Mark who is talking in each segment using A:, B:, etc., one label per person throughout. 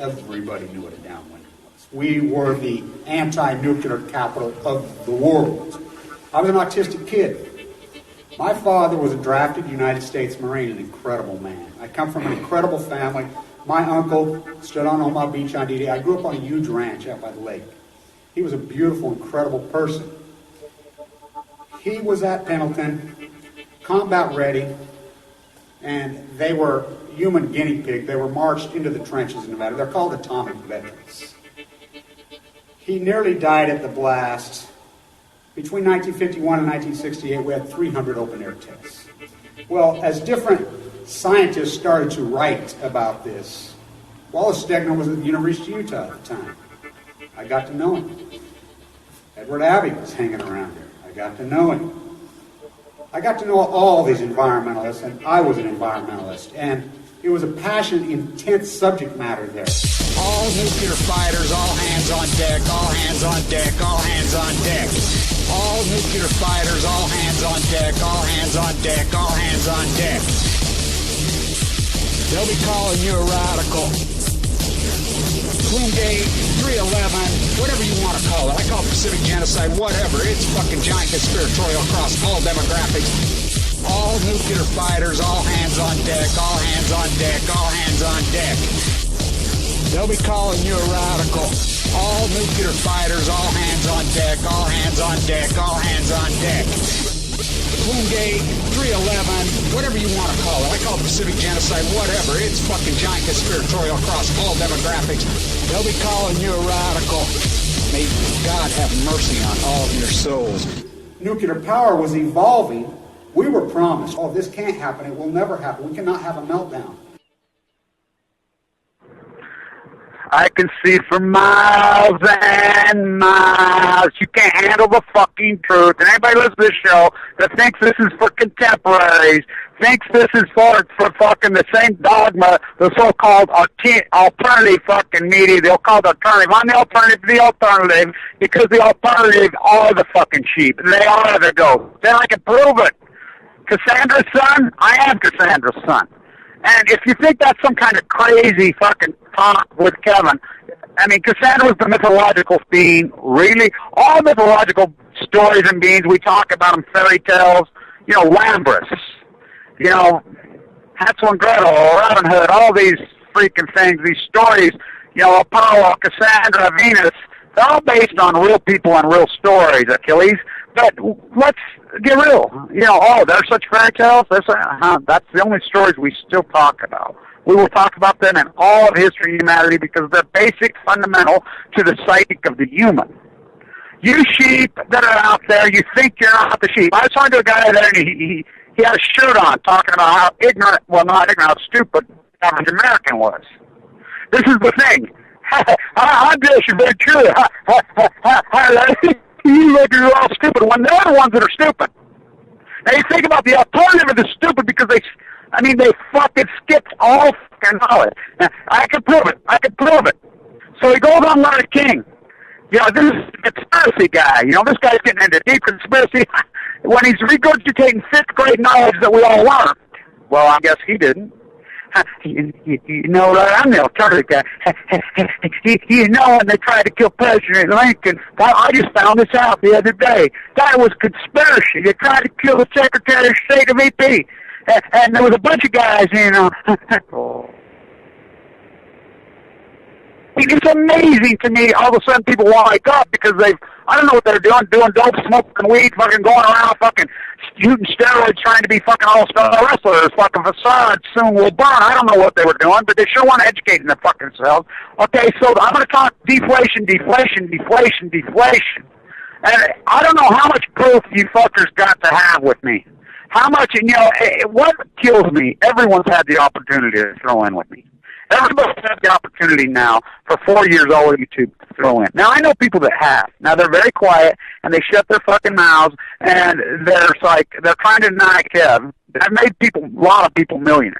A: everybody knew what a downwinder was. We were the anti-nuclear capital of the world. I was an autistic kid. My father was a drafted United States Marine, an incredible man. I come from an incredible family. My uncle stood on Omaha Beach on D-Day. I grew up on a huge ranch out by the lake. He was a beautiful, incredible person. He was at Pendleton, combat ready, and they were human guinea pig. They were marched into the trenches in Nevada. They're called atomic veterans. He nearly died at the blast. Between 1951 and 1968, we had 300 open-air tests. Well, as different scientists started to write about this, Wallace Stegner was at the University of Utah at the time. I got to know him. Edward Abbey was hanging around there. I got to know him. I got to know all these environmentalists, and I was an environmentalist, and it was a passionate, intense subject matter there.
B: All nuclear fighters, all hands on deck, all hands on deck, all hands on deck. All nuclear fighters, all hands on deck, all hands on deck, all hands on deck. They'll be calling you a radical. Gate 311, whatever you want to call it. I call it Pacific genocide, whatever. It's fucking giant conspiratorial across all demographics. All nuclear fighters, all hands on deck, all hands on deck, all hands on deck. They'll be calling you a radical. All nuclear fighters, all hands on deck, all hands on deck, all hands on deck. Gate 311, whatever you want to call it. I call it Pacific genocide, whatever. It's fucking giant conspiratorial across all demographics. They'll be calling you a radical. May God have mercy on all of your souls.
A: Nuclear power was evolving. We were promised, oh, this can't happen. It will never happen. We cannot have a meltdown.
C: I can see for miles and miles. You can't handle the fucking truth. And anybody listening to this show that thinks this is for contemporaries, thinks this is for fucking the same dogma, the so-called alternative fucking media, they'll call it alternative. I'm the alternative, because the alternative are the fucking sheep. They are the ghosts. Then I can prove it. Cassandra's son? I am Cassandra's son. And if you think that's some kind of crazy fucking talk with Kevin, I mean, Cassandra was the mythological being, really. All mythological stories and beings, we talk about them, fairy tales, you know, Lambrus, you know, Hansel and Gretel, Robin Hood, all these freaking things, these stories, you know, Apollo, Cassandra, Venus, they're all based on real people and real stories, Achilles. But let's get real. You know, oh, there's such fairy tales. That's the only stories we still talk about. We will talk about them in all of history and humanity because they're basic, fundamental to the psychic of the human. You sheep that are out there, you think you're not the sheep. I was talking to a guy there, and he had a shirt on talking about how ignorant, well, not ignorant, how stupid average American was. This is the thing. I'm just very true. You look, you're all stupid when they're the ones that are stupid. Now you think about the alternative of the stupid because they fucking skipped all fucking knowledge. Now, I can prove it. So he goes on Larry King. You know, this is a conspiracy guy. You know, this guy's getting into deep conspiracy when he's regurgitating fifth grade knowledge that we all learned. Well, I guess he didn't. You know, I'm the alternative guy. You know, when they tried to kill President Lincoln, I just found this out the other day. That was conspiracy. They tried to kill the Secretary of State of EP. And there was a bunch of guys, you know. It's amazing to me, all of a sudden people want to wake up because I don't know what they're doing dope, smoking weed, fucking going around, fucking shooting steroids, trying to be fucking all-star wrestlers, fucking facades soon will burn. I don't know what they were doing, but they sure want to educate their fucking selves. Okay, so I'm going to talk deflation. And I don't know how much proof you fuckers got to have with me. How much, you know, what kills me, everyone's had the opportunity to throw in with me. Everybody's had the opportunity now for 4 years all of YouTube to throw in. Now, I know people that have. Now, they're very quiet, and they shut their fucking mouths, and they're trying to deny Kev. I've made a lot of people millionaires.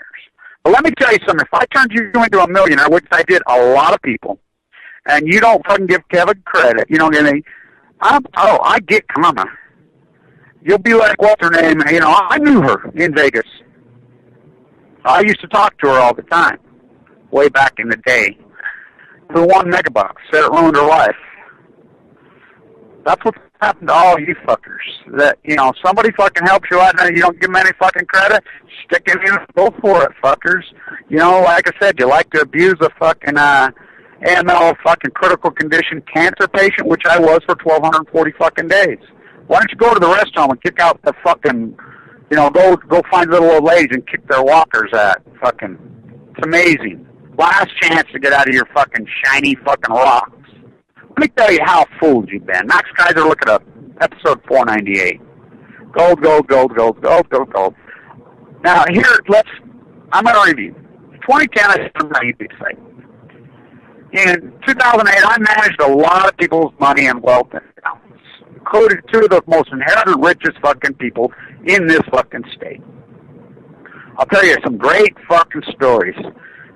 C: But let me tell you something. If I turned you into a millionaire, which I did a lot of people, and you don't fucking give Kevin credit, you don't get any, I get karma. You'll be like, what's her name? You know, I knew her in Vegas. I used to talk to her all the time, way back in the day. for 1 megabucks. Said it ruined her life. That's what's happened to all you fuckers. That, somebody fucking helps you out and you don't give them any fucking credit, stick it in and go for it, fuckers. Like I said, you like to abuse a fucking AML fucking critical condition cancer patient, which I was for 1,240 fucking days. Why don't you go to the rest home and kick out the fucking, go find little old ladies and kick their walkers at. Fucking, it's amazing. Last chance to get out of your fucking shiny fucking rocks. Let me tell you how fooled you've been. Max Kaiser, look it up. Episode 498. Gold, gold, gold, gold, gold, gold, gold. Now, here, I'm going to review. 2010, I started my YouTube site. In 2008, I managed a lot of people's money and wealth and accounts, including 2 of the most inherited richest fucking people in this fucking state. I'll tell you some great fucking stories.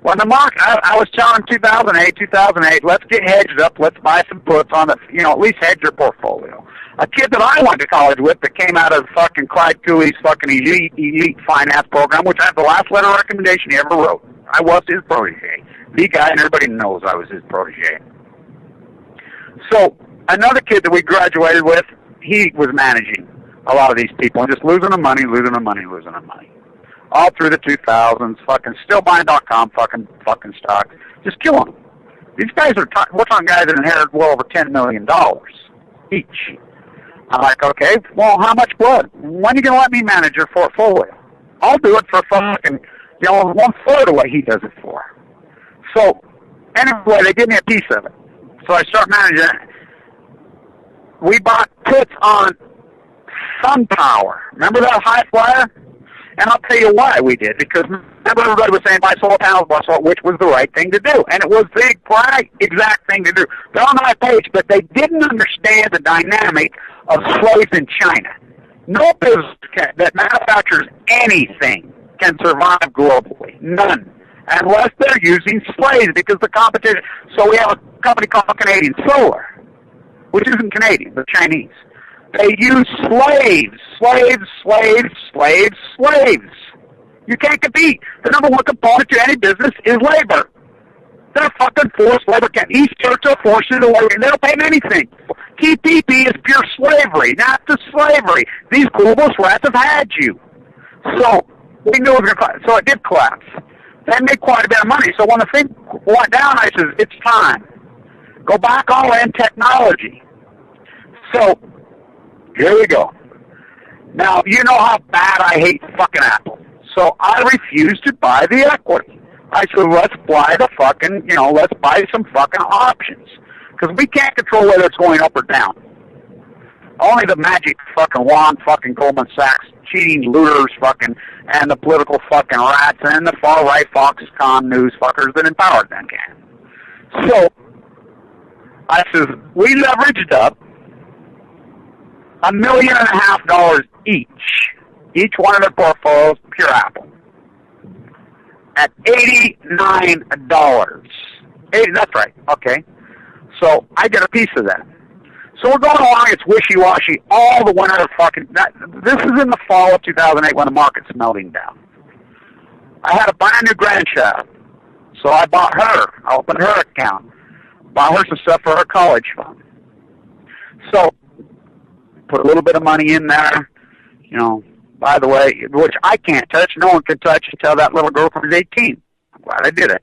C: When the market, I was telling 2008, let's get hedged up, let's buy some puts on the, at least hedge your portfolio. A kid that I went to college with that came out of fucking Clyde Cooley's fucking elite finance program, which I have the last letter of recommendation he ever wrote. I was his protege. The guy, and everybody knows I was his protege. So, another kid that we graduated with, he was managing a lot of these people and just losing the money. All through the 2000s, fucking still buying .com fucking stocks, just killing them. These guys we're talking guys that inherited well over $10 million each. I'm like, okay, well, how much blood? When are you going to let me manage your portfolio? I'll do it for fucking, 1/3 of what he does it for. So, anyway, they give me a piece of it. So I start managing it. We bought puts on SunPower. Remember that high flyer? And I'll tell you why we did. Because remember everybody was saying buy solar panels, which was the right thing to do. And it was the right exact thing to do. They're on my page, but they didn't understand the dynamic of slaves in China. No business that manufactures anything can survive globally. None. Unless they're using slaves because the competition. So we have a company called Canadian Solar, which isn't Canadian, but Chinese. They use slaves. You can't compete. The number one component to any business is labor. They're fucking forced labor. East Churchill forced you to labor. They don't pay them anything. TPP is pure slavery, not the slavery. These global rats have had you. So we knew it was going to collapse. So it did collapse. They made quite a bit of money. So when the thing went down, I said, it's time. Go back all in technology. So here we go. Now, you know how bad I hate fucking Apple. So I refused to buy the equity. I said, let's buy the fucking, let's buy some fucking options. Because we can't control whether it's going up or down. Only the magic fucking wand fucking Goldman Sachs cheating looters fucking and the political fucking rats and the far-right Foxconn news fuckers that empowered them can. So I says, we leveraged up $1.5 million each one of their portfolios, pure Apple, at $89. That's right. Okay. So I get a piece of that. So we're going along. It's wishy-washy all the winter fucking. This is in the fall of 2008 when the market's melting down. I had a brand new grandchild, so I bought her. I opened her account, bought her some stuff for her college fund. So put a little bit of money in there, by the way, which I can't touch. No one can touch until that little girl comes 18. I'm glad I did it.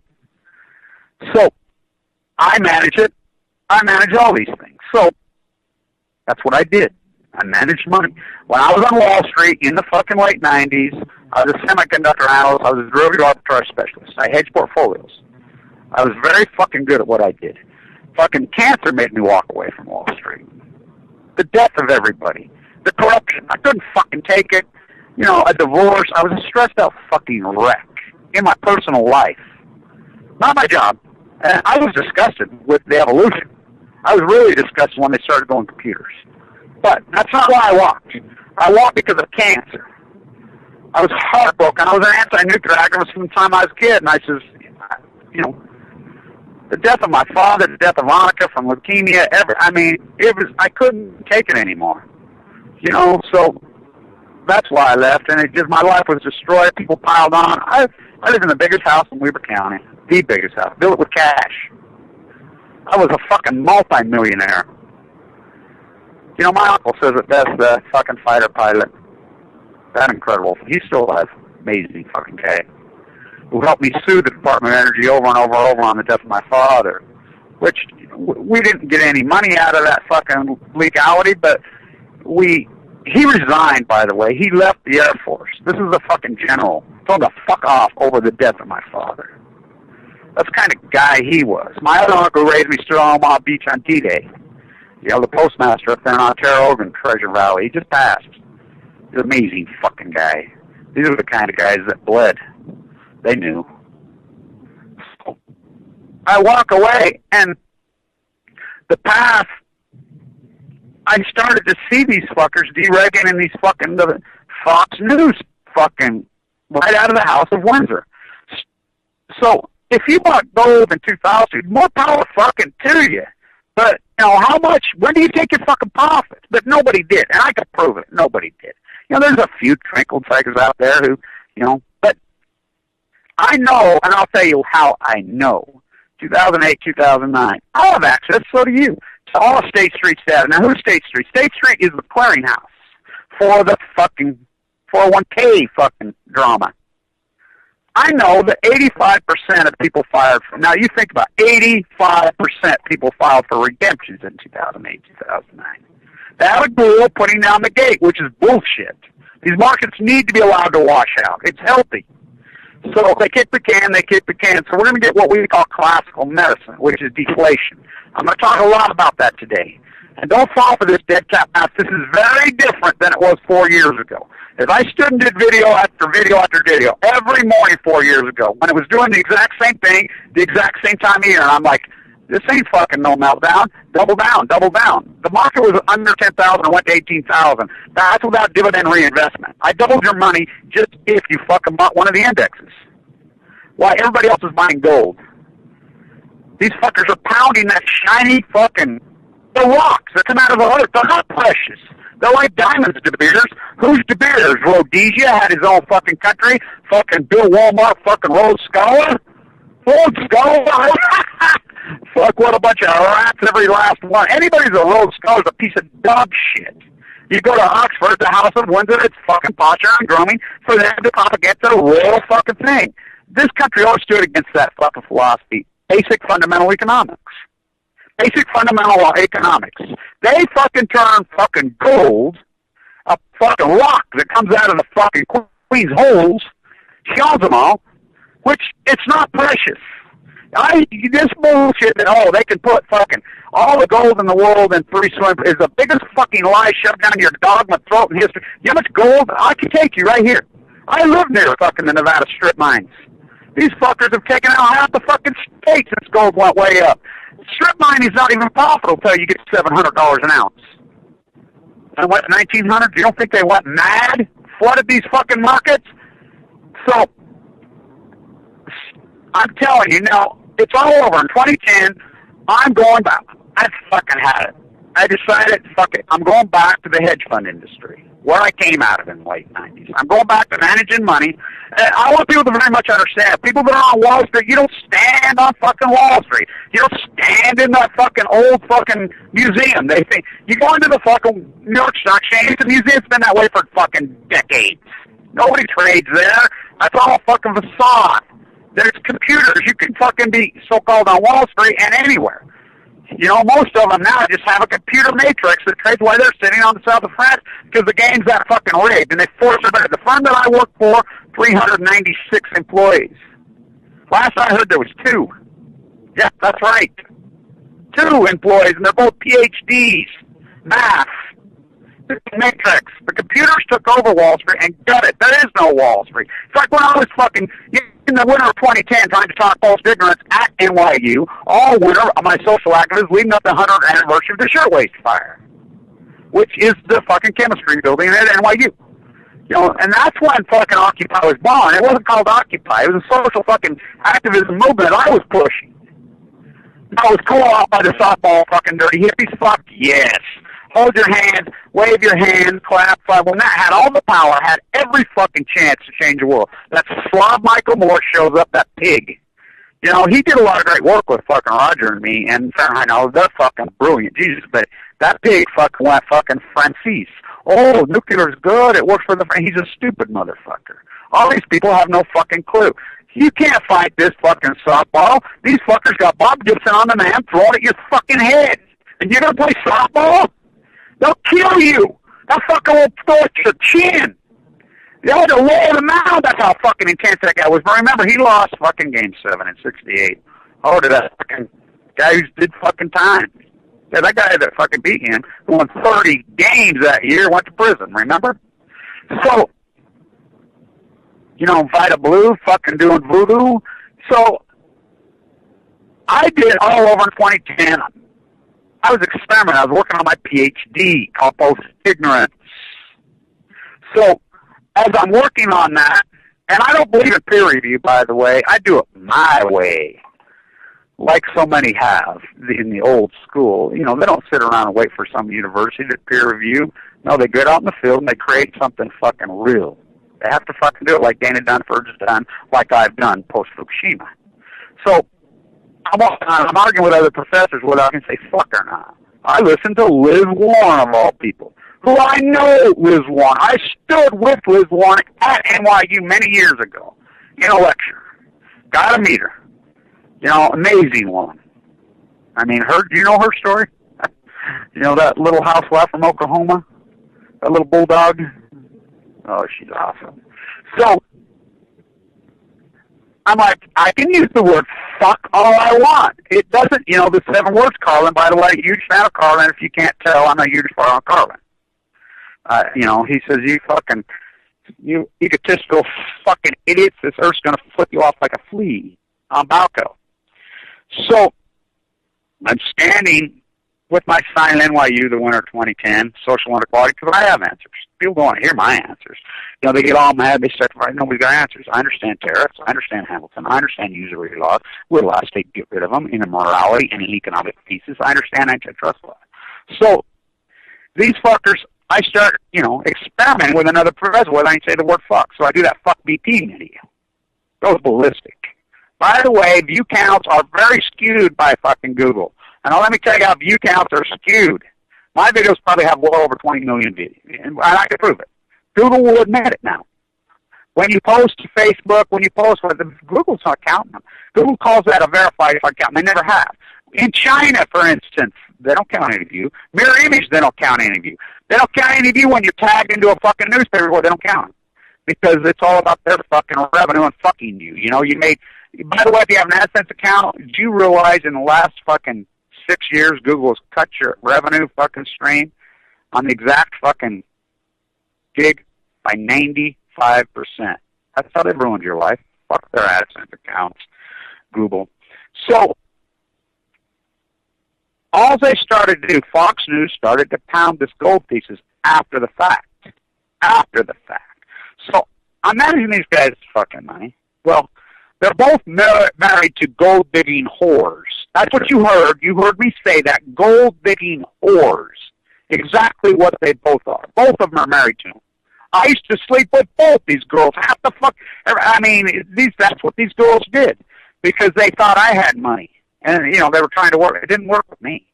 C: So I manage it. I manage all these things. So that's what I did. I managed money. When I was on Wall Street in the fucking late 90s, I was a semiconductor analyst. I was a derivative arbitrage specialist. I hedged portfolios. I was very fucking good at what I did. Fucking cancer made me walk away from Wall Street. The death of everybody. The corruption. I couldn't fucking take it. A divorce. I was a stressed out fucking wreck in my personal life. Not my job. And I was disgusted with the evolution. I was really disgusted when they started going computers. But that's not why I walked. I walked because of cancer. I was heartbroken. I was an anti-nuclear activist from the time I was a kid. And I says, the death of my father, the death of Annika from leukemia, I couldn't take it anymore. So that's why I left. And my life was destroyed. People piled on. I live in the biggest house in Weber County. The biggest house. Built it with cash. I was a fucking multi-millionaire. You know, my uncle says it best, the fucking fighter pilot. That incredible. He's still alive. Amazing fucking guy. Who helped me sue the Department of Energy over and over and over on the death of my father. Which, we didn't get any money out of that fucking legality, but he resigned, by the way. He left the Air Force. This is a fucking general. Told him to fuck off over the death of my father. That's the kind of guy he was. My other uncle raised me still on Omaha Beach on D-Day. You know, the postmaster up there in Ontario, Oregon, Treasure Valley. He just passed. He's an amazing fucking guy. These are the kind of guys that bled. They knew. So I walk away, and the path, I started to see these fuckers deregulating these fucking the Fox News fucking right out of the House of Windsor. So if you bought gold in 2000, more power fucking to you. But, you know, how much, when do you take your fucking profit? But nobody did, and I could prove it. Nobody did. You know, there's a few twinkled psychos out there who, you know, but I know, and I'll tell you how I know. 2008, 2009. I have access, so do you, to all of State Street's data. Now, who's State Street? State Street is the clearinghouse for the fucking 401k fucking drama. I know that 85% of people filed for, now you think about it, 85% people filed for redemptions in 2008, 2009. They have a goal putting down the gate, which is bullshit. These markets need to be allowed to wash out. It's healthy. So if they kick the can, they kick the can. So we're going to get what we call classical medicine, which is deflation. I'm going to talk a lot about that today. And don't fall for this dead cat math. This is very different than it was 4 years ago. If I stood and did video after video after video every morning 4 years ago, when it was doing the exact same thing, the exact same time of year, and I'm like, this ain't fucking no meltdown. Double down, double down. The market was under 10,000 and went to 18,000. That's without dividend reinvestment. I doubled your money just if you fucking bought one of the indexes. Why, everybody else is buying gold. These fuckers are pounding that shiny fucking, the rocks that come out of the earth. They're not precious. They're like diamonds, De Beers. Who's De Beers? Rhodesia had his own fucking country. Fucking Bill Walmart, fucking Rhodes Scholar. Rhodes Scholar. Fuck, what a bunch of rats, every last one. Anybody's a Rhodes Scholar is a piece of dog shit. You go to Oxford, the House of Windsor, it's fucking posture and grooming for them to propagate the real fucking thing. This country always stood against that fucking philosophy. Basic fundamental economics. Basic fundamental economics. They fucking turn fucking gold, a fucking rock that comes out of the fucking queen's holes, shells them all, which it's not precious. This bullshit that, oh, they can put fucking all the gold in the world in 3 swim is the biggest fucking lie shoved down your dogma throat in history. You know how much gold? I can take you right here. I live near fucking the Nevada strip mines. These fuckers have taken out half the fucking state since gold went way up. Strip mining is not even profitable until you get $700 an ounce. And what, 1900? You don't think they went mad? Flooded these fucking markets? So, I'm telling you, now, it's all over. In 2010, I'm going back. I fucking had it. I decided, fuck it, I'm going back to the hedge fund industry, where I came out of in the late 90s. I'm going back to managing money. And I want people to very much understand. People that are on Wall Street, you don't stand on fucking Wall Street. You don't stand in that fucking old fucking museum. They think you go into the fucking New York Stock Exchange. The museum's been that way for fucking decades. Nobody trades there. That's all a fucking facade. There's computers. You can fucking be so-called on Wall Street and anywhere. You know, most of them now just have a computer matrix that trades while they're sitting on the south of France because the game's that fucking rigged, and they force it back. The firm that I work for, 396 employees. Last I heard there was 2. Yeah, that's right. 2 employees, and they're both PhDs. Math. The matrix. The computers took over Wall Street and got it. There is no Wall Street. It's like when I was fucking in the winter of 2010 trying to talk false ignorance at NYU, all winter of my social activism leading up to the 100th anniversary of the shirtwaist fire, which is the fucking chemistry building at NYU. You know, and that's when fucking Occupy was born. It wasn't called Occupy. It was a social fucking activism movement I was pushing. I was co-opted by the softball fucking dirty hippies. Fuck yes. Hold your hands, wave your hands, clap, clap. When that had all the power, had every fucking chance to change the world. That slob Michael Moore shows up, that pig. You know, he did a lot of great work with fucking Roger and me, and Fahrenheit. Now, they're fucking brilliant, Jesus. But that pig fucking went fucking Francis. Oh, nuclear's good. It works for the. He's a stupid motherfucker. All these people have no fucking clue. You can't fight this fucking softball. These fuckers got Bob Gibson on the man throwing at your fucking head. And you're gonna play softball? They'll kill you. That fucker will throw at your chin. They had to lower the mound. That's how fucking intense that guy was. But remember, he lost fucking Game 7 in '68. Oh, to that fucking guy who did fucking time. Yeah, that guy that fucking beat him, who won 30 games that year, went to prison, remember? So, you know, Vita Blue fucking doing voodoo. So, I did all over in 2010. I was experimenting. I was working on my PhD called Post-Ignorance. So, as I'm working on that, and I don't believe in peer review, by the way. I do it my way, like so many have in the old school. You know, they don't sit around and wait for some university to peer review. No, they get out in the field and they create something fucking real. They have to fucking do it like Dana Dunford's done, like I've done post-Fukushima. So, I'm arguing with other professors whether I can say fuck or not. I listened to Liz Warren, of all people, who I know Liz Warren. I stood with Liz Warren at NYU many years ago in a lecture. Got to meet her. You know, amazing woman. I mean, do you know her story? You know that little housewife from Oklahoma? That little bulldog? Oh, she's awesome. So, I'm like, I can use the word fuck all I want. It doesn't, you know, the 7 words, Carlin. By the way, huge fan of Carlin. If you can't tell, I'm a huge fan of Carlin. You know, he says, you egotistical fucking idiots, this earth's going to flip you off like a flea on Balco. So, I'm standing with my sign in NYU, the winter of 2010, social inequality, because I have answers. People don't want to hear my answers. You know, they get all mad. They start to write, nobody's got answers. I understand tariffs. I understand Hamilton. I understand usury laws. We're the last state to get rid of them in morality and in economic pieces. I understand antitrust law. So, these fuckers, I start, you know, experimenting with another professor whether I can say the word fuck. So I do that fuck BP video. Goes ballistic. By the way, view counts are very skewed by fucking Google. And let me tell you how view counts are skewed. My videos probably have well over 20 million views, and I can prove it. Google will admit it now. When you post to Facebook, when you post, Google's not counting them. Google calls that a verified account. They never have. In China, for instance, they don't count any of you. Mirror image, they don't count any of you. They don't count any of you when you're tagged into a fucking newspaper. Well, they don't count them because it's all about their fucking revenue and fucking you. You know, you made. By the way, if you have an AdSense account, do you realize in the last fucking 6 years, Google has cut your revenue fucking stream on the exact fucking gig by 95%. That's how they've ruined your life. Fuck their AdSense accounts, Google. So, all they started to do, Fox News started to pound this gold thesis after the fact. After the fact. So, I'm managing these guys' fucking money. Well, they're both married to gold-digging whores. That's what you heard. You heard me say that. Gold-digging whores. Exactly what they both are. Both of them are married to them. I used to sleep with both these girls. Half the fuck. I mean, that's what these girls did. Because they thought I had money. And, you know, they were trying to work. It didn't work with me.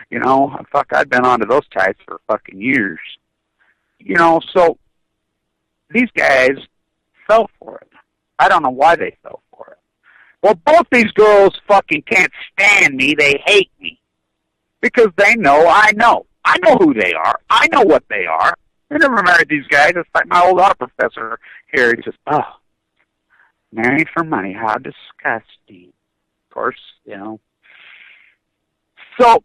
C: You know, fuck, I'd been onto those types for fucking years. You know, so these guys fell for it. I don't know why they fell for it. Well, both these girls fucking can't stand me. They hate me. Because they know I know. I know who they are. I know what they are. I never married these guys. It's like my old art professor here. He says, oh, married for money. How disgusting. Of course, you know. So,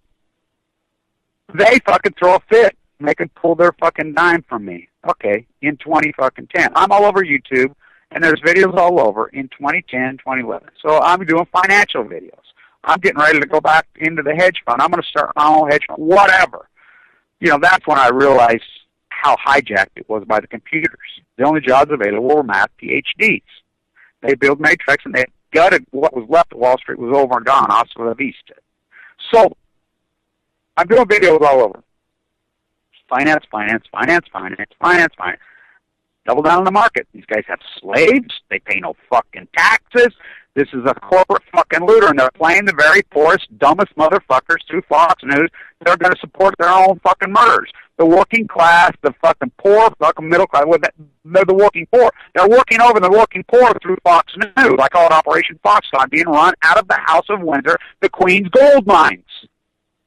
C: they fucking throw a fit. They can pull their fucking dime from me. Okay, in 2010. I'm all over YouTube. And there's videos all over in 2010, 2011. So I'm doing financial videos. I'm getting ready to go back into the hedge fund. I'm going to start my own hedge fund, whatever. You know, that's when I realized how hijacked it was by the computers. The only jobs available were math PhDs. They built Matrix, and they gutted what was left of Wall Street was over and gone, hasta la vista. So I'm doing videos all over. Finance. Double down on the market. These guys have slaves. They pay no fucking taxes. This is a corporate fucking looter, and they're playing the very poorest, dumbest motherfuckers through Fox News. They're going to support their own fucking murders. The working class, the fucking poor, fucking middle class, they're the working poor. They're working over the working poor through Fox News. I call it Operation Foxconn, being run out of the House of Windsor, the Queen's gold mines.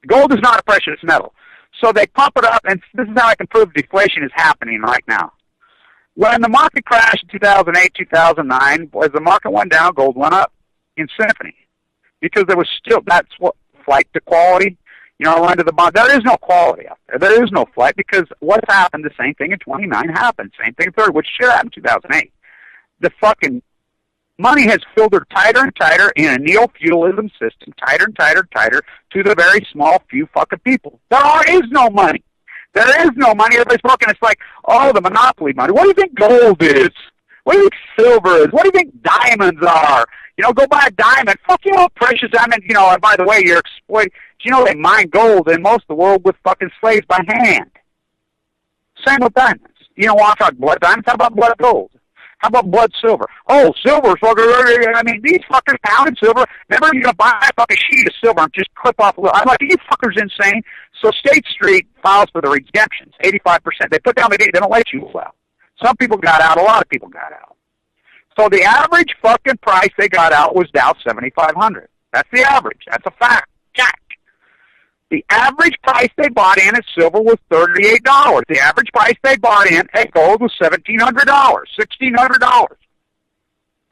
C: Gold is not a precious metal. So they pump it up, and this is how I can prove deflation is happening right now. When the market crashed in 2008, 2009, as the market went down, gold went up in symphony. Because there was still, that's what, flight to quality. You know, I went to the bond. There is no quality out there. There is no flight because what's happened, the same thing in 29 happened. Same thing in 30, which should happen in 2008. The fucking money has filtered tighter and tighter in a neo-feudalism system, tighter and tighter and tighter to the very small few fucking people. There is no money. There is no money. Everybody's talking. It's like, oh, the monopoly money. What do you think gold is? What do you think silver is? What do you think diamonds are? You know, go buy a diamond. Fuck, you know, precious diamond. You know, and by the way, you're exploiting. You know, they mine gold in most of the world with fucking slaves by hand. Same with diamonds. You know, I'll talk blood diamonds. How about blood gold? How about blood silver? Oh, silver, fucking, I mean, these fuckers pounded silver. Remember, you're going to buy a fucking sheet of silver and just clip off a little. I'm like, are you fuckers insane? So State Street files for the redemptions, 85%. They put down the date. They don't let you out. Some people got out. A lot of people got out. So the average fucking price they got out was down 7,500. That's the average. That's a fact. Jack. The average price they bought in at silver was $38. The average price they bought in at gold was $1,700, $1,600.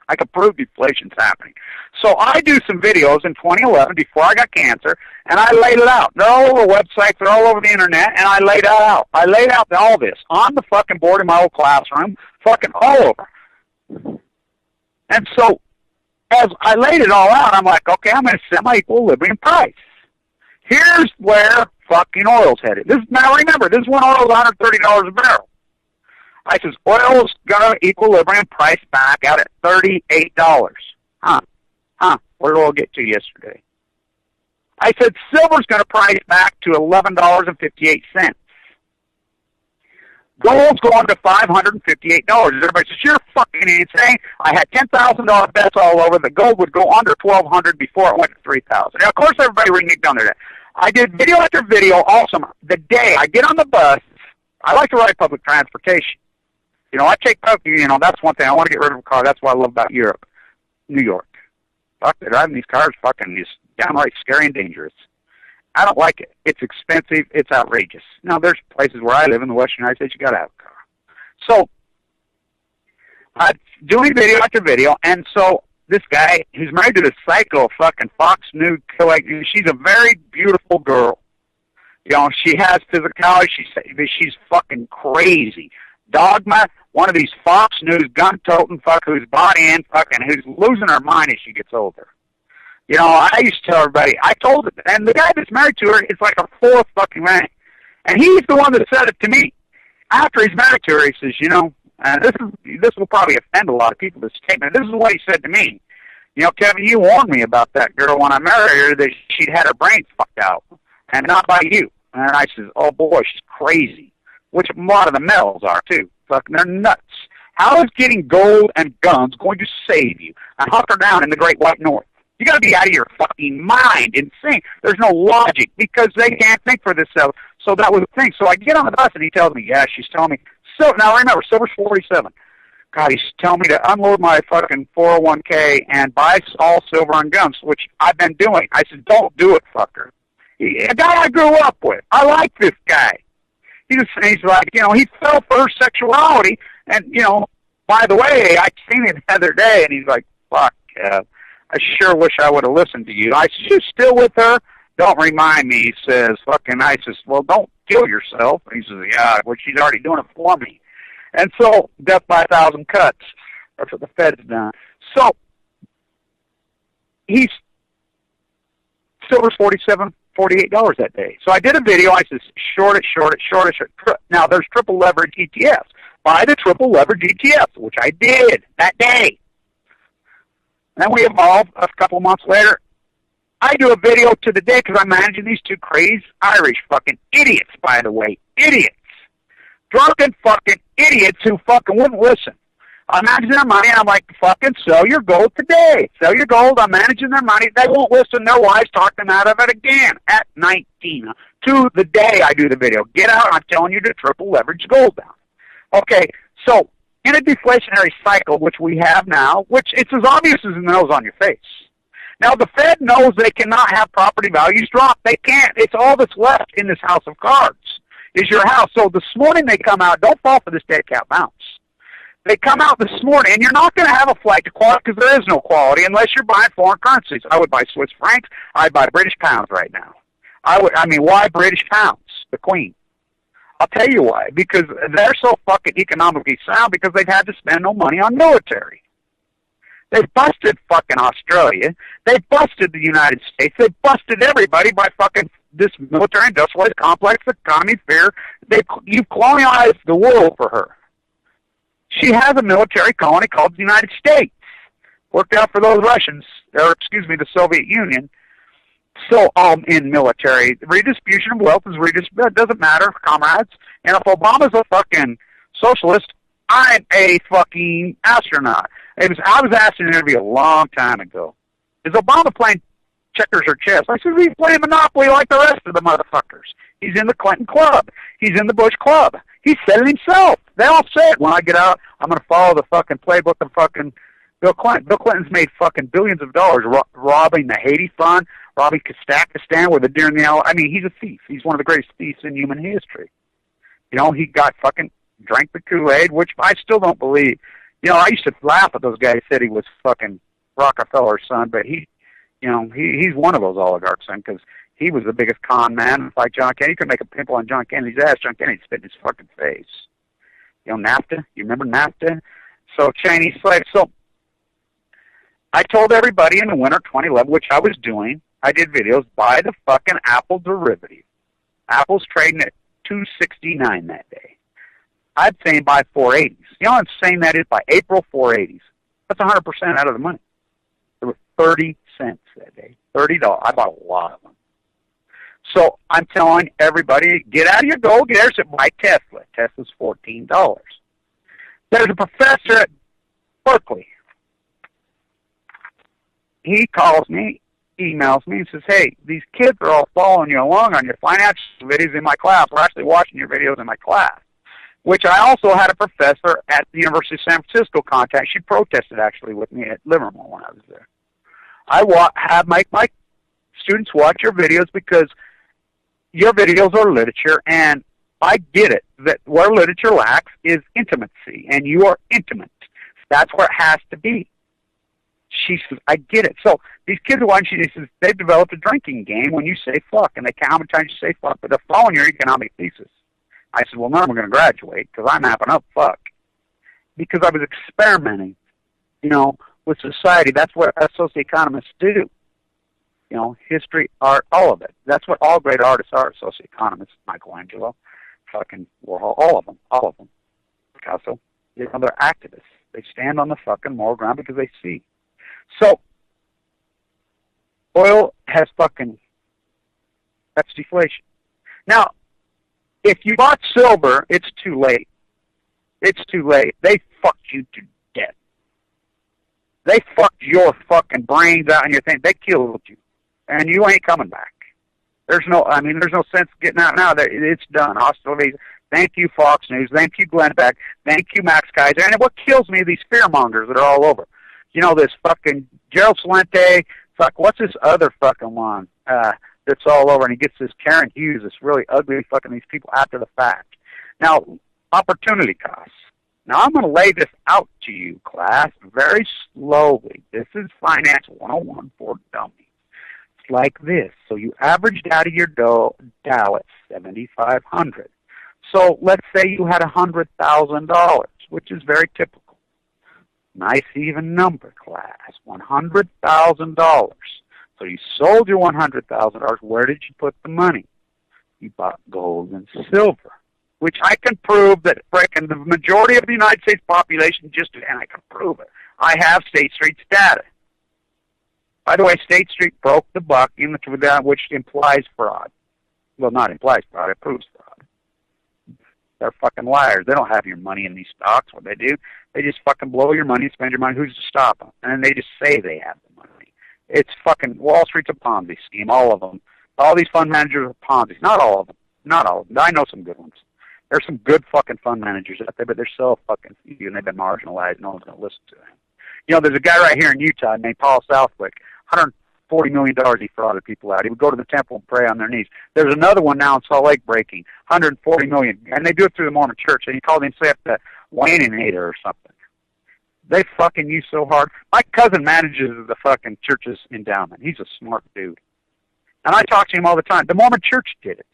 C: I can prove deflation's happening. So I do some videos in 2011 before I got cancer, and I laid it out. They're all over websites, they're all over the internet, and I laid it out. I laid out all this on the fucking board in my old classroom, fucking all over. And so as I laid it all out, I'm like, okay, I'm going to set my equilibrium price. Here's where fucking oil's headed. Now remember, this is when oil's $130 a barrel. I says, oil's got an equilibrium price back out at $38. What did oil get to yesterday? I said, silver's going to price back to $11.58. Gold's going to $558. Everybody says, you're fucking insane. I had $10,000 bets all over that gold would go under $1,200 before it went to $3,000. Now, of course, everybody reneged on their. I did video after video all summer. The day I get on the bus, I like to ride public transportation. You know, I take public, you know, that's one thing. I want to get rid of a car. That's what I love about Europe, New York. Fuck, they're driving these cars fucking just downright scary and dangerous. I don't like it. It's expensive. It's outrageous. Now, there's places where I live in the Western United States, you got to have a car. So, I'm doing video after video, and so this guy, who's married to this psycho fucking Fox News, she's a very beautiful girl. You know, she has physicality. She's fucking crazy. Dogma, one of these Fox News gun-toting fuck who's bought in, fucking, who's losing her mind as she gets older. You know, I used to tell everybody, I told it, and the guy that's married to her is like a fourth fucking man. And he's the one that said it to me. After he's married to her, he says, you know, this will probably offend a lot of people, this statement. This is what he said to me. You know, Kevin, you warned me about that girl when I married her, that she'd had her brain fucked out, and not by you. And I says, oh boy, she's crazy. Which a lot of the males are too. Fucking, they're nuts. How is getting gold and guns going to save you and hunker down in the Great White North? You got to be out of your fucking mind, insane. There's no logic because they can't think for themselves. So that was the thing. So I get on the bus and he tells me, yeah, she's telling me. So now remember, silver's 47. God, he's telling me to unload my fucking 401k and buy all silver and guns, which I've been doing. I said, don't do it, fucker. A guy I grew up with. I like this guy. He's like, you know, he fell for her sexuality. And, you know, by the way, I seen him the other day, and he's like, fuck, I sure wish I would have listened to you. I said, you still with her? Don't remind me, he says. Fucking, I says, well, don't kill yourself. And he says, yeah, well, she's already doing it for me. And so, death by 1,000 cuts. That's what the Fed's done. So, he's silver's $47, $48 that day. So I did a video. I said, short it. Now, there's triple leverage ETFs. Buy the triple leverage ETFs, which I did that day. Then we evolved a couple months later. I do a video to the day because I'm managing these two crazed Irish fucking idiots, by the way. Idiots. Drunken fucking idiots who fucking wouldn't listen. I'm managing their money, and I'm like, fucking sell your gold today. Sell your gold. I'm managing their money. They won't listen. Their wives talk them out of it again at 19. To the day I do the video. Get out. I'm telling you to triple leverage gold down. Okay, so in a deflationary cycle, which we have now, which it's as obvious as the nose on your face. Now, the Fed knows they cannot have property values drop. They can't. It's all that's left in this house of cards is your house. So this morning they come out. Don't fall for this dead cat bounce. They come out this morning, and you're not going to have a flight to quality because there is no quality unless you're buying foreign currencies. I would buy Swiss francs. I'd buy British pounds right now. Why British pounds? The Queen. I'll tell you why. Because they're so fucking economically sound because they've had to spend no money on military. They've busted fucking Australia. They've busted the United States. They've busted everybody by fucking this military industrialized complex economy fear. You've colonialized the world for her. She has a military colony called the United States. Worked out for those Russians, or excuse me, the Soviet Union. So, in military, redistribution of wealth is it doesn't matter, comrades. And if Obama's a fucking socialist, I'm a fucking astronaut. I was asked in an interview a long time ago, is Obama playing checkers or chess? I said, he's playing Monopoly like the rest of the motherfuckers. He's in the Clinton club. He's in the Bush club. He said it himself. They all say it. When I get out, I'm going to follow the fucking playbook of fucking Bill Clinton. Bill Clinton's made fucking billions of dollars robbing the Haiti fund, robbing Kazakhstan with the deer in the alley. I mean, he's a thief. He's one of the greatest thieves in human history. You know, he got fucking drank the Kool-Aid, which I still don't believe. You know, I used to laugh at those guys who said he was fucking Rockefeller's son, but he's one of those oligarchs, son, because he was the biggest con man. Like John Kennedy, he could make a pimple on John Kennedy's ass. John Kennedy spit in his fucking face. You know, NAFTA? You remember NAFTA? So, Chinese slaves. So, I told everybody in the winter 2011, which I was doing, I did videos, buy the fucking Apple derivative. Apple's trading at $269 that day. I'd say buy 480s. You know what I'm saying that is? By April 480s. That's 100% out of the money. There were 30 cents that day. $30. I bought a lot of them. So I'm telling everybody, get out of your gold, get out buy Tesla. Tesla's $14. There's a professor at Berkeley. He calls me, emails me, and says, hey, these kids are all following you along on your financial videos in my class. We're actually watching your videos in my class, which I also had a professor at the University of San Francisco contact. She protested, actually, with me at Livermore when I was there. I have my students watch your videos because your videos are literature, and I get it, that where literature lacks is intimacy, and you are intimate. That's where it has to be. She says, I get it. So these kids are watching, she says, they've developed a drinking game when you say fuck, and they count how many times you say fuck, but they're following your economic thesis. I said, well, none of them are going to graduate because I'm mapping up fuck. Because I was experimenting, you know, with society. That's what socioeconomists do. You know, history, art, all of it. That's what all great artists are, socioeconomists. Michelangelo, fucking Warhol, all of them. Picasso, you know, they're activists. They stand on the fucking moral ground because they see. So, oil has fucking, that's deflation. Now, if you bought silver, it's too late. It's too late. They fucked you to death. They fucked your fucking brains out and your thing. They killed you. And you ain't coming back. There's no sense getting out now. It's done. Hostilities. Thank you, Fox News. Thank you, Glenn Beck. Thank you, Max Kaiser. And what kills me, these fearmongers that are all over. You know, this fucking Gerald Celente, what's this other fucking one that's all over, and he gets this Karen Hughes, this really ugly fucking these people after the fact. Now, opportunity costs. Now, I'm going to lay this out to you, class, very slowly. This is Finance 101 for dummies. It's like this. So you averaged out of your Dow at 7,500. So let's say you had $100,000, which is very typical. Nice even number, class. $100,000. So you sold your $100,000. Where did you put the money? You bought gold and silver, which I can prove that frickin' the majority of the United States population and I can prove it. I have State Street's data. By the way, State Street broke the buck, which implies fraud. Well, not implies fraud, it proves fraud. They're fucking liars. They don't have your money in these stocks. What they do, they just fucking blow your money, spend your money. Who's to stop them? And then they just say they have the money. It's fucking Wall Street's a Ponzi scheme, all of them. All these fund managers are Ponzi's. Not all of them. Not all of them. I know some good ones. There's some good fucking fund managers out there, but they're so fucking few, and they've been marginalized. No one's going to listen to them. You know, there's a guy right here in Utah named Paul Southwick. $140 million he frauded people out. He would go to the temple and pray on their knees. There's another one now in Salt Lake breaking, $140 million, and they do it through the Mormon Church. And he called himself the Waninator or something. They fucking use so hard. My cousin manages the fucking church's endowment. He's a smart dude. And I talk to him all the time. The Mormon Church did it.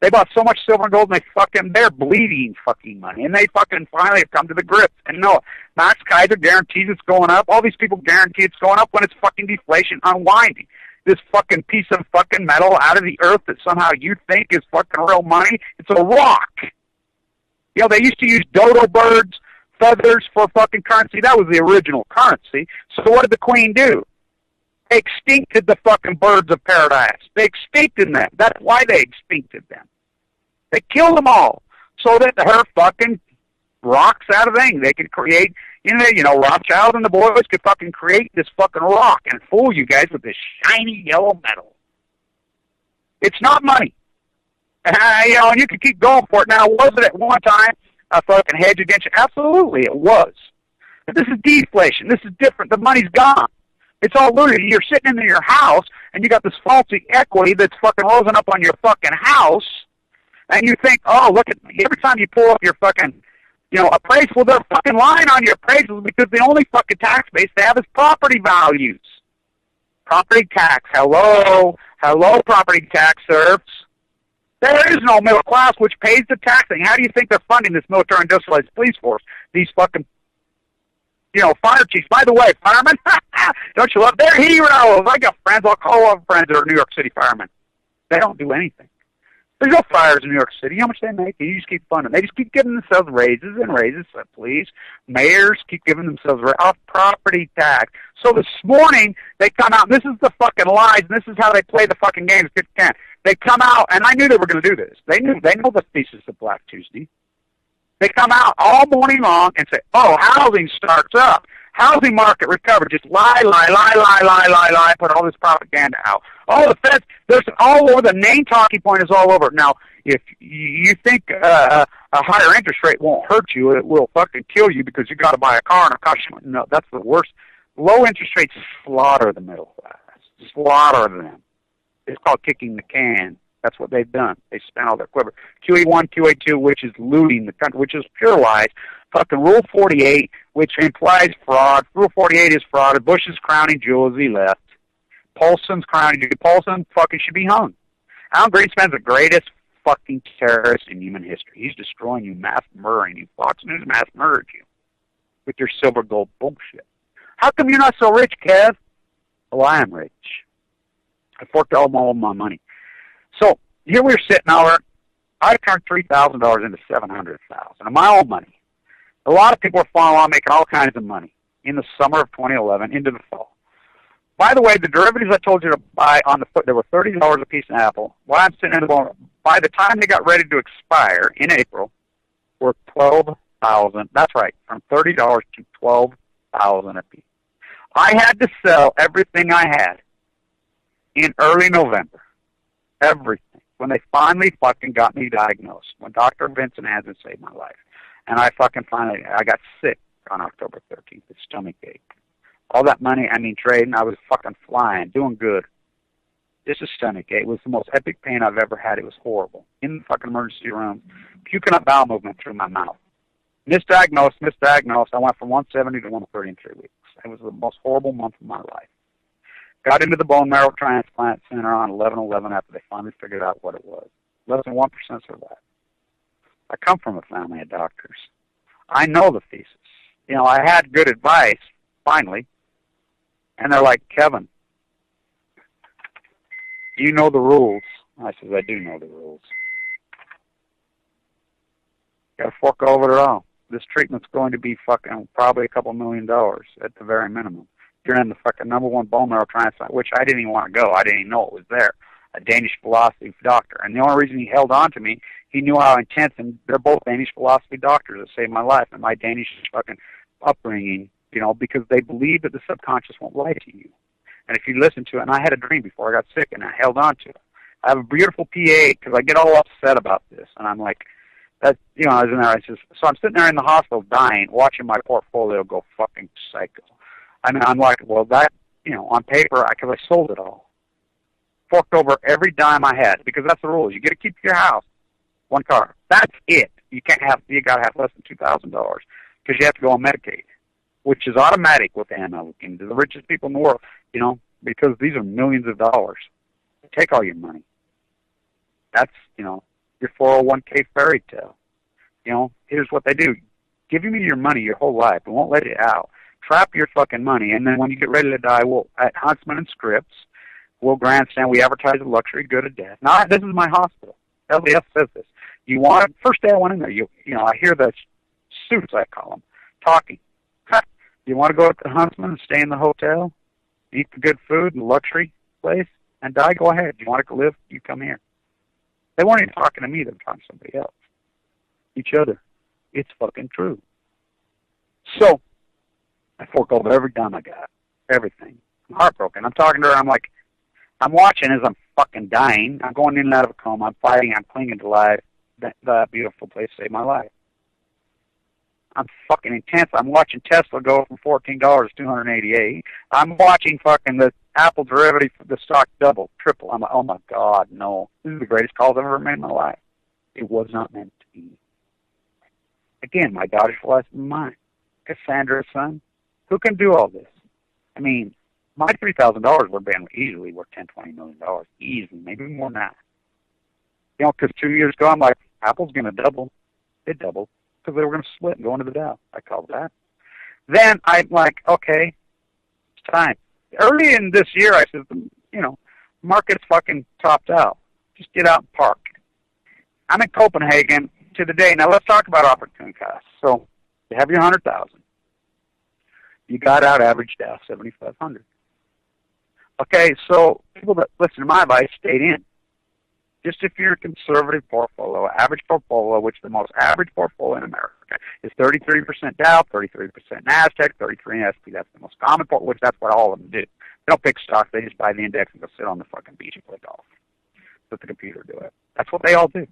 C: They bought so much silver and gold, and they're bleeding fucking money. And they fucking finally have come to the grips. And no, Max Kaiser guarantees it's going up. All these people guarantee it's going up when it's fucking deflation unwinding. This fucking piece of fucking metal out of the earth that somehow you think is fucking real money, it's a rock. You know, they used to use dodo birds, feathers for fucking currency. That was the original currency. So what did the Queen do? They extincted the fucking birds of paradise. They extincted them. That's why they extincted them. They killed them all so that her fucking rocks out of things, they could create, you know, Rothschild and the boys could fucking create this fucking rock and fool you guys with this shiny yellow metal. It's not money. You know, and you can keep going for it. Now, was it at one time a fucking hedge against you? Absolutely, it was. But this is deflation. This is different. The money's gone. It's all looted. You're sitting in your house, and you got this faulty equity that's fucking rosing up on your fucking house, and you think, oh, look at me. Every time you pull up your fucking, you know, appraisal, they're fucking lying on your appraisals because the only fucking tax base they have is property values. Property tax. Hello, property tax serfs. There is no middle class which pays the taxing. How do you think they're funding this military industrialized police force? These fucking, you know, fire chiefs. By the way, firemen, don't you love? They're heroes. I got friends. I'll call all friends that are New York City firemen. They don't do anything. There's no fires in New York City. You know how much they make? You just keep funding. They just keep giving themselves raises and raises. So please, mayors keep giving themselves off property tax. So this morning they come out. And this is the fucking lies. And this is how they play the fucking games. They come out, and I knew they were going to do this. They know the thesis of Black Tuesday. They come out all morning long and say, "Oh, housing starts up. Housing market recovered." Just lie, put all this propaganda out. Oh, the Feds, there's all over. The name talking point is all over. Now, if you think a higher interest rate won't hurt you, it will fucking kill you because you got to buy a car and it costs you money. No, that's the worst. Low interest rates slaughter the middle class. Slaughter them. It's called kicking the can. That's what they've done. They spent all their quiver. QE1, QE2, which is looting the country, which is pure lies. Fucking Rule 48, which implies fraud. Rule 48 is fraud. Bush's crowning jewel as he left. Paulson's crowning jewel. Paulson fucking should be hung. Alan Greenspan's the greatest fucking terrorist in human history. He's destroying you, mass murdering you. Fox News mass murdered you with your silver gold bullshit. How come you're not so rich, Kev? Well, I am rich. I forked all my money. So here we're sitting over. I turned $3,000 into $700,000 of my own money. A lot of people are following on making all kinds of money in the summer of 2011 into the fall. By the way, the derivatives I told you to buy on the foot, they were $30 a piece in Apple. While I'm sitting in the bone, by the time they got ready to expire in April, were $12,000. That's right, from $30 to $12,000 a piece. I had to sell everything I had in early November. Everything. When they finally fucking got me diagnosed. When Dr. Vincent Hansen saved my life. And I got sick on October 13th with stomach ache. All that money, trading, I was fucking flying, doing good. Just a stomach ache. It was the most epic pain I've ever had. It was horrible. In the fucking emergency room, puking up bowel movement through my mouth. Misdiagnosed. I went from 170 to 130 in 3 weeks. It was the most horrible month of my life. Got into the bone marrow transplant center on 11/11 after they finally figured out what it was. Less than 1% survived. I come from a family of doctors. I know the thesis. You know, I had good advice, finally. And they're like, Kevin, you know the rules. I said, I do know the rules. Got to fork over it all. This treatment's going to be fucking probably a couple $1 million at the very minimum. You're in the fucking #1 bone marrow transplant, which I didn't even want to go. I didn't even know it was there. a Danish philosophy doctor. And the only reason he held on to me, he knew how intense, and they're both Danish philosophy doctors that saved my life and my Danish fucking upbringing, because they believe that the subconscious won't lie to you. And if you listen to it, and I had a dream before I got sick, and I held on to it. I have a beautiful PA, because I get all upset about this, and I'm like, I was in there, so I'm sitting there in the hospital dying, watching my portfolio go fucking psycho. I mean, I'm like, well, that, on paper, because I sold it all. Forked over every dime I had, because that's the rules. You get to keep your house, one car. That's it. You got to have less than $2,000, because you have to go on Medicaid, which is automatic with AML, the richest people in the world, because these are millions of dollars. They take all your money. That's, your 401k fairy tale. Here's what they do. Give me your money your whole life. We won't let it out. Trap your fucking money, and then when you get ready to die, at Huntsman and Scripps, we'll grandstand. We advertise a luxury good of death. Now, this is my hospital. LDS says this. First day I went in there, I hear the suits, I call them, talking. You want to go to Huntsman and stay in the hotel, eat the good food in the luxury place, and die? Go ahead. You want to live? You come here. They weren't even talking to me. They were talking to somebody else. Each other. It's fucking true. So, I fork over every dime I got. Everything. I'm heartbroken. I'm talking to her. I'm watching as I'm fucking dying. I'm going in and out of a coma. I'm fighting. I'm clinging to life. That beautiful place saved my life. I'm fucking intense. I'm watching Tesla go from $14 to $288. I'm watching fucking the Apple derivative, the stock double, triple. I'm like, oh my God, no. This is the greatest calls I've ever made in my life. It was not meant to be. Again, my daughter's philosophy of mine. Cassandra's son. Who can do all this? I mean, my $3,000 would have been easily worth $10, $20 million. Easily, maybe more than that. Because 2 years ago, I'm like, Apple's going to double. It doubled. Because they were going to split and go into the Dow. I called that. Then I'm like, okay, it's time. Early in this year, I said, market's fucking topped out. Just get out and park. I'm in Copenhagen to the day. Now let's talk about opportunity costs. So you have your 100,000. You got out average Dow 7,500. Okay, so people that listen to my advice stayed in. Just if you're a conservative portfolio, average portfolio, which the most average portfolio in America is 33% Dow, 33% NASDAQ, 33% SP. That's the most common portfolio, which that's what all of them do. They don't pick stocks. They just buy the index and go sit on the fucking beach and play golf. Let the computer do it. That's what they all do.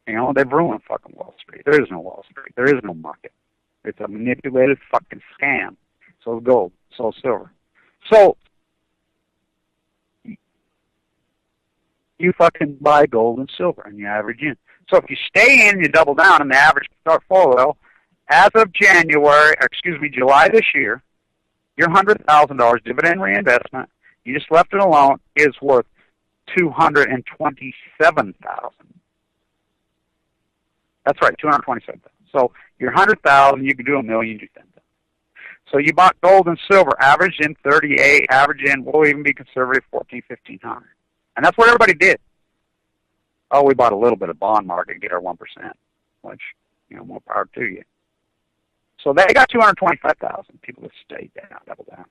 C: They've ruined fucking Wall Street. There is no Wall Street. There is no market. It's a manipulated fucking scam. So is gold. So is silver. So you fucking buy gold and silver and you average in. So if you stay in, you double down in the average portfolio, as of July this year, your $100,000 dividend reinvestment, you just left it alone, is worth $227,000. That's right, $227,000. So your $100,000, you can do $1 million, do $10,000. So you bought gold and silver, averaged in 38, average in, we'll even be conservative, 1,500. And that's what everybody did. Oh, we bought a little bit of bond market and get our 1%, which, more power to you. So they got 225,000 people that stayed down, double down.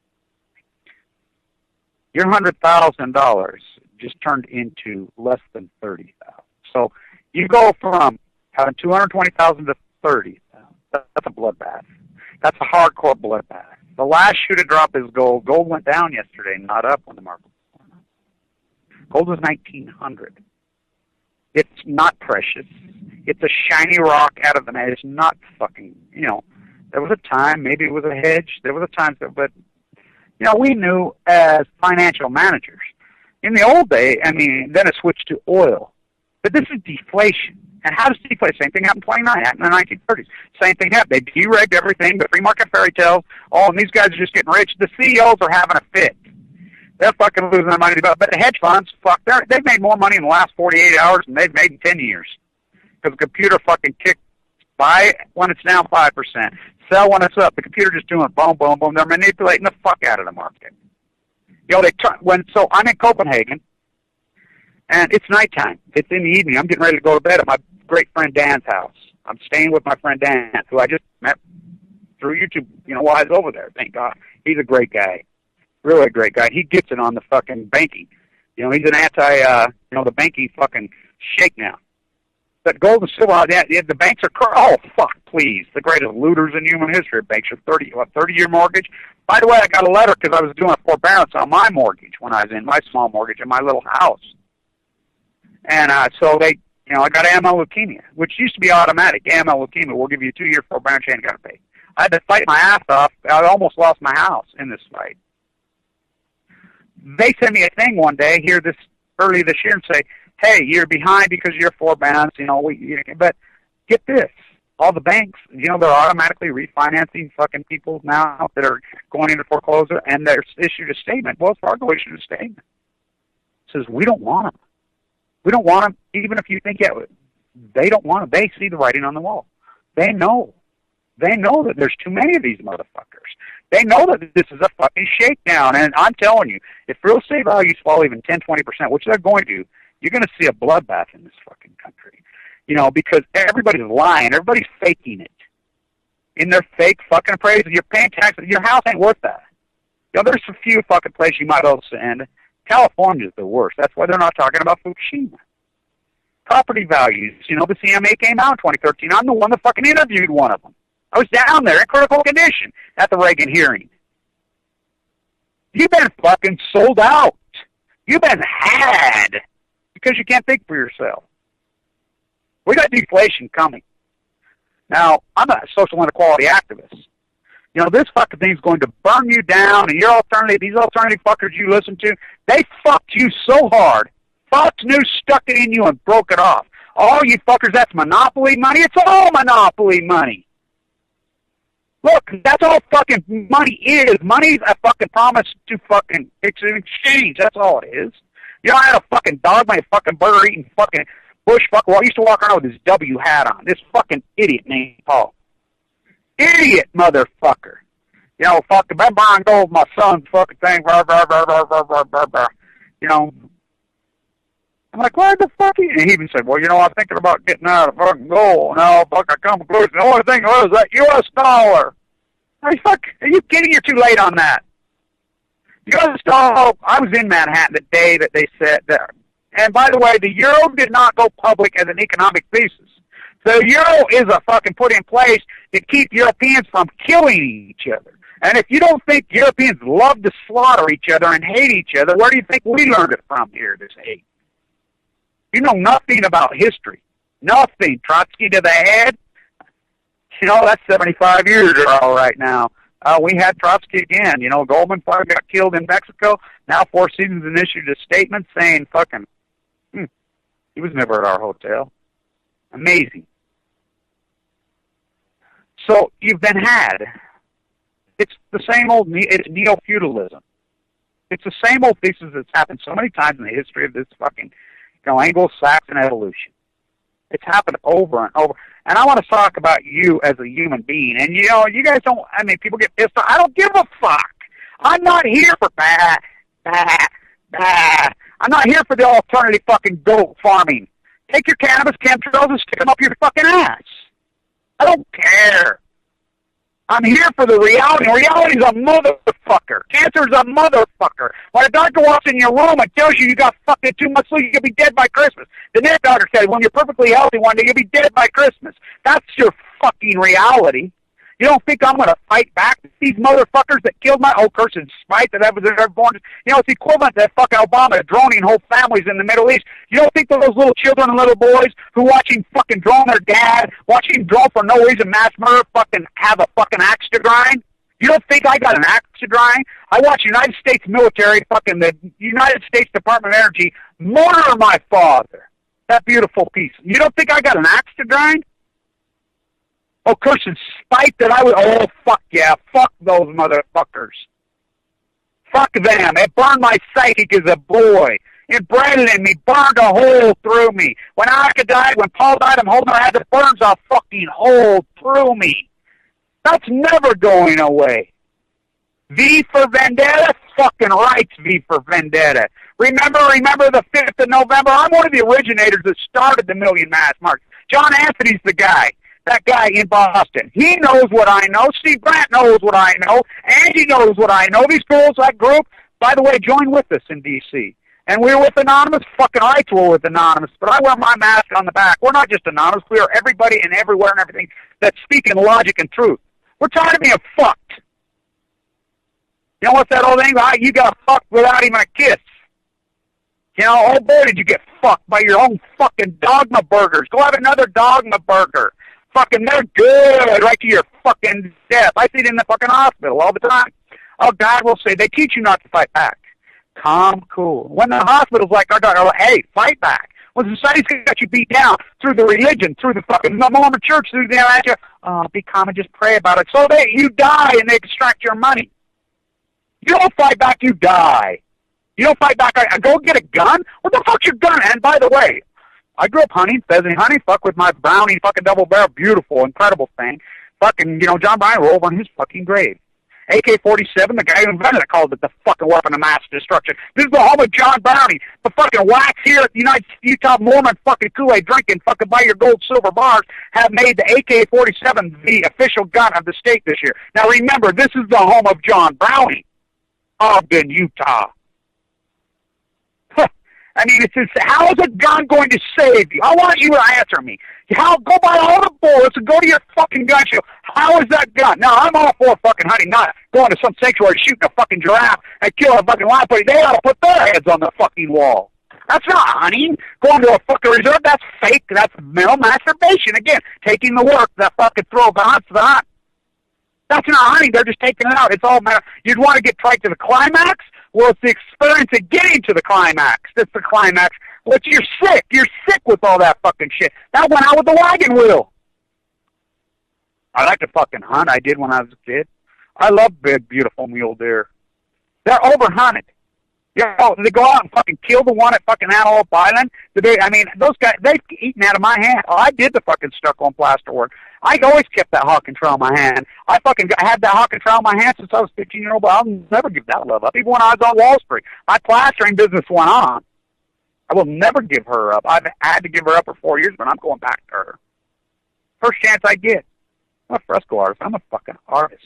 C: Your $100,000 just turned into less than 30,000. So you go from having 220,000 to 30,000. That's a bloodbath. That's a hardcore bloodbath. The last shoe to drop is gold. Gold went down yesterday, not up when the market was going up. Gold was 1,900. It's not precious. It's a shiny rock out of the night. It's not fucking, there was a time, maybe it was a hedge. There was a time, but, we knew as financial managers. In the old day, then it switched to oil. But this is deflation. And how does deflation? Same thing happened in 1929, happened in the 1930s. Same thing happened. They deregged everything, the free market fairy tales. Oh, and these guys are just getting rich. The CEOs are having a fit. They're fucking losing their money. But the hedge funds, they've made more money in the last 48 hours than they've made in 10 years. Because the computer fucking buy when it's down 5%, sell when it's up. The computer just doing boom, boom, boom. They're manipulating the fuck out of the market. So I'm in Copenhagen, and it's nighttime. It's in the evening. I'm getting ready to go to bed at my great friend Dan's house. I'm staying with my friend Dan, who I just met through YouTube, while I was over there. Thank God. He's a great guy. Really a great guy. He gets it on the fucking banking. You know, he's an the banking fucking shake now. But gold and silver, the banks are, oh, fuck, please. The greatest looters in human history. Banks are 30-year mortgage. By the way, I got a letter because I was doing a forbearance on my mortgage when I was in my small mortgage in my little house. And so they, I got AML leukemia, which used to be automatic. AML leukemia, we'll give you a 2-year forbearance, you ain't got to pay. I had to fight my ass off. I almost lost my house in this fight. They sent me a thing one day here early this year and say, hey, you're behind because you're forbearance, but get this. All the banks, they're automatically refinancing fucking people now that are going into foreclosure, and they're issued a statement. Wells Fargo issued a statement. It says, we don't want them. We don't want them, even if you think they don't want them. They see the writing on the wall. They know. They know that there's too many of these motherfuckers. They know that this is a fucking shakedown. And I'm telling you, if real estate values fall even 10, 20%, which they're going to, you're going to see a bloodbath in this fucking country. Because everybody's lying. Everybody's faking it. In their fake fucking appraisal, you're paying taxes. Your house ain't worth that. There's a few fucking places you might also send. California's the worst. That's why they're not talking about Fukushima. Property values. The CMA came out in 2013. I'm the one that fucking interviewed one of them. I was down there in critical condition at the Reagan hearing. You've been fucking sold out. You've been had because you can't think for yourself. We got deflation coming. Now, I'm a social inequality activist. This fucking thing's going to burn you down, and these alternative fuckers you listen to, they fucked you so hard. Fox News stuck it in you and broke it off. All you fuckers, that's monopoly money. It's all monopoly money. Look, that's all fucking money is. Money's a fucking promise to fucking, it's an exchange. That's all it is. I had a fucking dog, my fucking burger eating fucking bush fucker. Well, I used to walk around with this W hat on. This fucking idiot named Paul. Idiot motherfucker. Fucking been buying gold, my son's fucking thing, blah, blah, blah, blah, blah, blah, blah, blah. I'm like, why the fuck? And he even said, well, I'm thinking about getting out of fucking gold. Now, fuck, I come to conclusion. The only thing was that U.S. dollar. Are you kidding? You're too late on that. U.S. dollar, I was in Manhattan the day that they said that. And by the way, the euro did not go public as an economic thesis. The euro is a fucking put in place to keep Europeans from killing each other. And if you don't think Europeans love to slaughter each other and hate each other, where do you think we learned it from here, this hate? You know nothing about history. Nothing. Trotsky to the head. That's 75 years ago right now. We had Trotsky again. Goldman Sachs got killed in Mexico. Now Four Seasons has issued a statement saying, fucking, he was never at our hotel. Amazing. So you've been had. It's the same old, it's neo-feudalism. It's the same old thesis that's happened so many times in the history of this fucking, Anglo-Saxon evolution. It's happened over and over. And I want to talk about you as a human being. And, you guys don't, people get pissed off. I don't give a fuck. I'm not here for I'm not here for the alternative fucking goat farming. Take your cannabis chemtrails and stick them up your fucking ass. I don't care. I'm here for the reality. Reality's a motherfucker. Cancer's a motherfucker. When a doctor walks in your room and tells you got fucking too much sleep, you'll be dead by Christmas. The next doctor said, when you're perfectly healthy one day, you'll be dead by Christmas. That's your fucking reality. You don't think I'm going to fight back these motherfuckers that killed my old cursed spite that I was ever born? It's equivalent to that fucking Obama droning whole families in the Middle East. You don't think those little children and little boys who watch him fucking drone their dad, watch him drone for no reason, mass murder, fucking have a fucking axe to grind? You don't think I got an axe to grind? I watch United States military, fucking the United States Department of Energy murder my father. That beautiful piece. You don't think I got an axe to grind? Oh, cursed spite that I would, oh, fuck yeah, fuck those motherfuckers. Fuck them. It burned my psychic as a boy. It bred it in me, burned a hole through me. When Aka died, when Paul died, I'm holding her head, it burns a fucking hole through me. That's never going away. V for Vendetta? Fucking rights, V for Vendetta. Remember the 5th of November? I'm one of the originators that started the Million Mass March. John Anthony's the guy. That guy in Boston. He knows what I know. Steve Grant knows what I know. Angie knows what I know. These girls, that group, by the way, join with us in D.C. And we were with Anonymous. Fucking rights were with Anonymous. But I wear my mask on the back. We're not just Anonymous. We are everybody and everywhere and everything that's speaking logic and truth. We're tired of being fucked. You know what's that old thing? You got fucked without even a kiss. You know, oh boy, did you get fucked by your own fucking Dogma burgers. Go have another Dogma burger. Fucking, they're good right to your fucking death. I see it in the fucking hospital all the time. Oh, God will say, they teach you not to fight back. Calm, cool. When the hospital's like, our doctor, hey, fight back. When society's got you beat down through the religion, through the fucking Mormon church, through the be calm and just pray about it. So you die and they extract your money. You don't fight back, you die. You don't fight back. Go get a gun? What the fuck's your gun? And by the way, I grew up hunting, pheasant hunting, fuck with my Browning fucking double barrel, beautiful, incredible thing. Fucking, John Bryan rolled on his fucking grave. AK-47, the guy who invented it, called it the fucking weapon of mass destruction. This is the home of John Browning. The fucking wax here at the Utah Mormon fucking Kool-Aid drinking, fucking buy your gold, silver bars, have made the AK-47 the official gun of the state this year. Now remember, this is the home of John Browning, Ogden, Utah. I mean, it's just, how is a gun going to save you? I want you to answer me. Go buy all the bullets and go to your fucking gun show. How is that gun? Now, I'm all for fucking hunting, not going to some sanctuary, shooting a fucking giraffe and killing a fucking lion, but they ought to put their heads on the fucking wall. That's not hunting. Going to a fucking reserve, that's fake. That's mental masturbation. Again, taking the work that fucking throw the hunt to the hunt. That's not hunting. They're just taking it out. It's all matter. You'd want to get right to the climax? Well, it's the experience of getting to the climax. That's the climax. Well, you're sick. You're sick with all that fucking shit. That went out with the wagon wheel. I like to fucking hunt. I did when I was a kid. I love big, beautiful mule deer. They're overhunted. They go out and fucking kill the one at fucking Antelope Island. Those guys, they've eaten out of my hand. Oh, I did the fucking stucco and plaster work. I always kept that hawk and trail in my hand. I had that hawk and trail in my hand since I was 15-year-old, but I'll never give that love up. Even when I was on Wall Street, my plastering business went on. I will never give her up. I've had to give her up for 4 years, but I'm going back to her. First chance I get. I'm a fresco artist. I'm a fucking artist.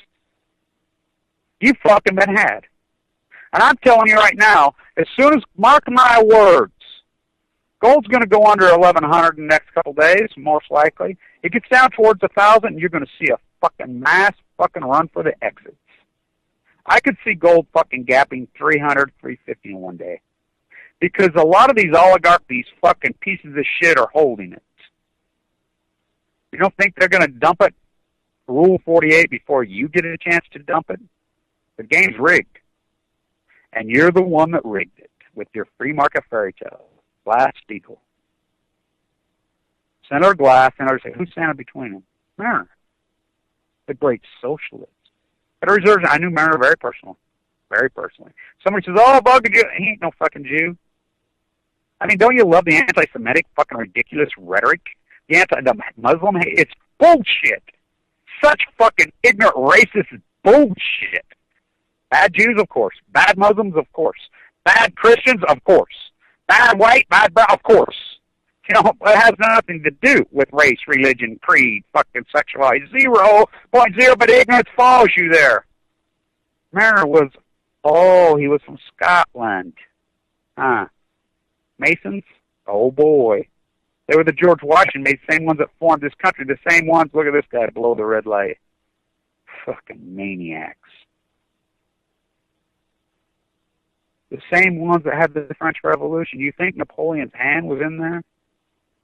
C: You fucking been had. And I'm telling you right now, as soon as, mark my words, gold's going to go under 1,100 in the next couple days, most likely. It gets down towards 1,000, and you're going to see a fucking mass fucking run for the exits. I could see gold fucking gapping 300, 350 in one day. Because a lot of these oligarchs, these fucking pieces of shit are holding it. You don't think they're going to dump it, Rule 48, before you get a chance to dump it? The game's rigged. And you're the one that rigged it with your free market fairy tale. Glass-Steagall. Senator Glass, Senator say, who's standing between them? Mariner. The great socialist. At a reserve, I knew Mariner very personally. Very personally. Somebody says, oh, bug a Jew. He ain't no fucking Jew. I mean, don't you love the anti-Semitic fucking ridiculous rhetoric? The Muslim hate? It's bullshit. Such fucking ignorant, racist bullshit. Bad Jews, of course. Bad Muslims, of course. Bad Christians, of course. Bad white, bad brown, of course. It has nothing to do with race, religion, creed, fucking sexuality. 0.0, but ignorance follows you there. Mariner was, he was from Scotland. Masons? Oh, boy. They were the George Washington, the same ones that formed this country, the same ones, look at this guy below the red light. Fucking maniacs. The same ones that had the French Revolution. You think Napoleon's hand was in there?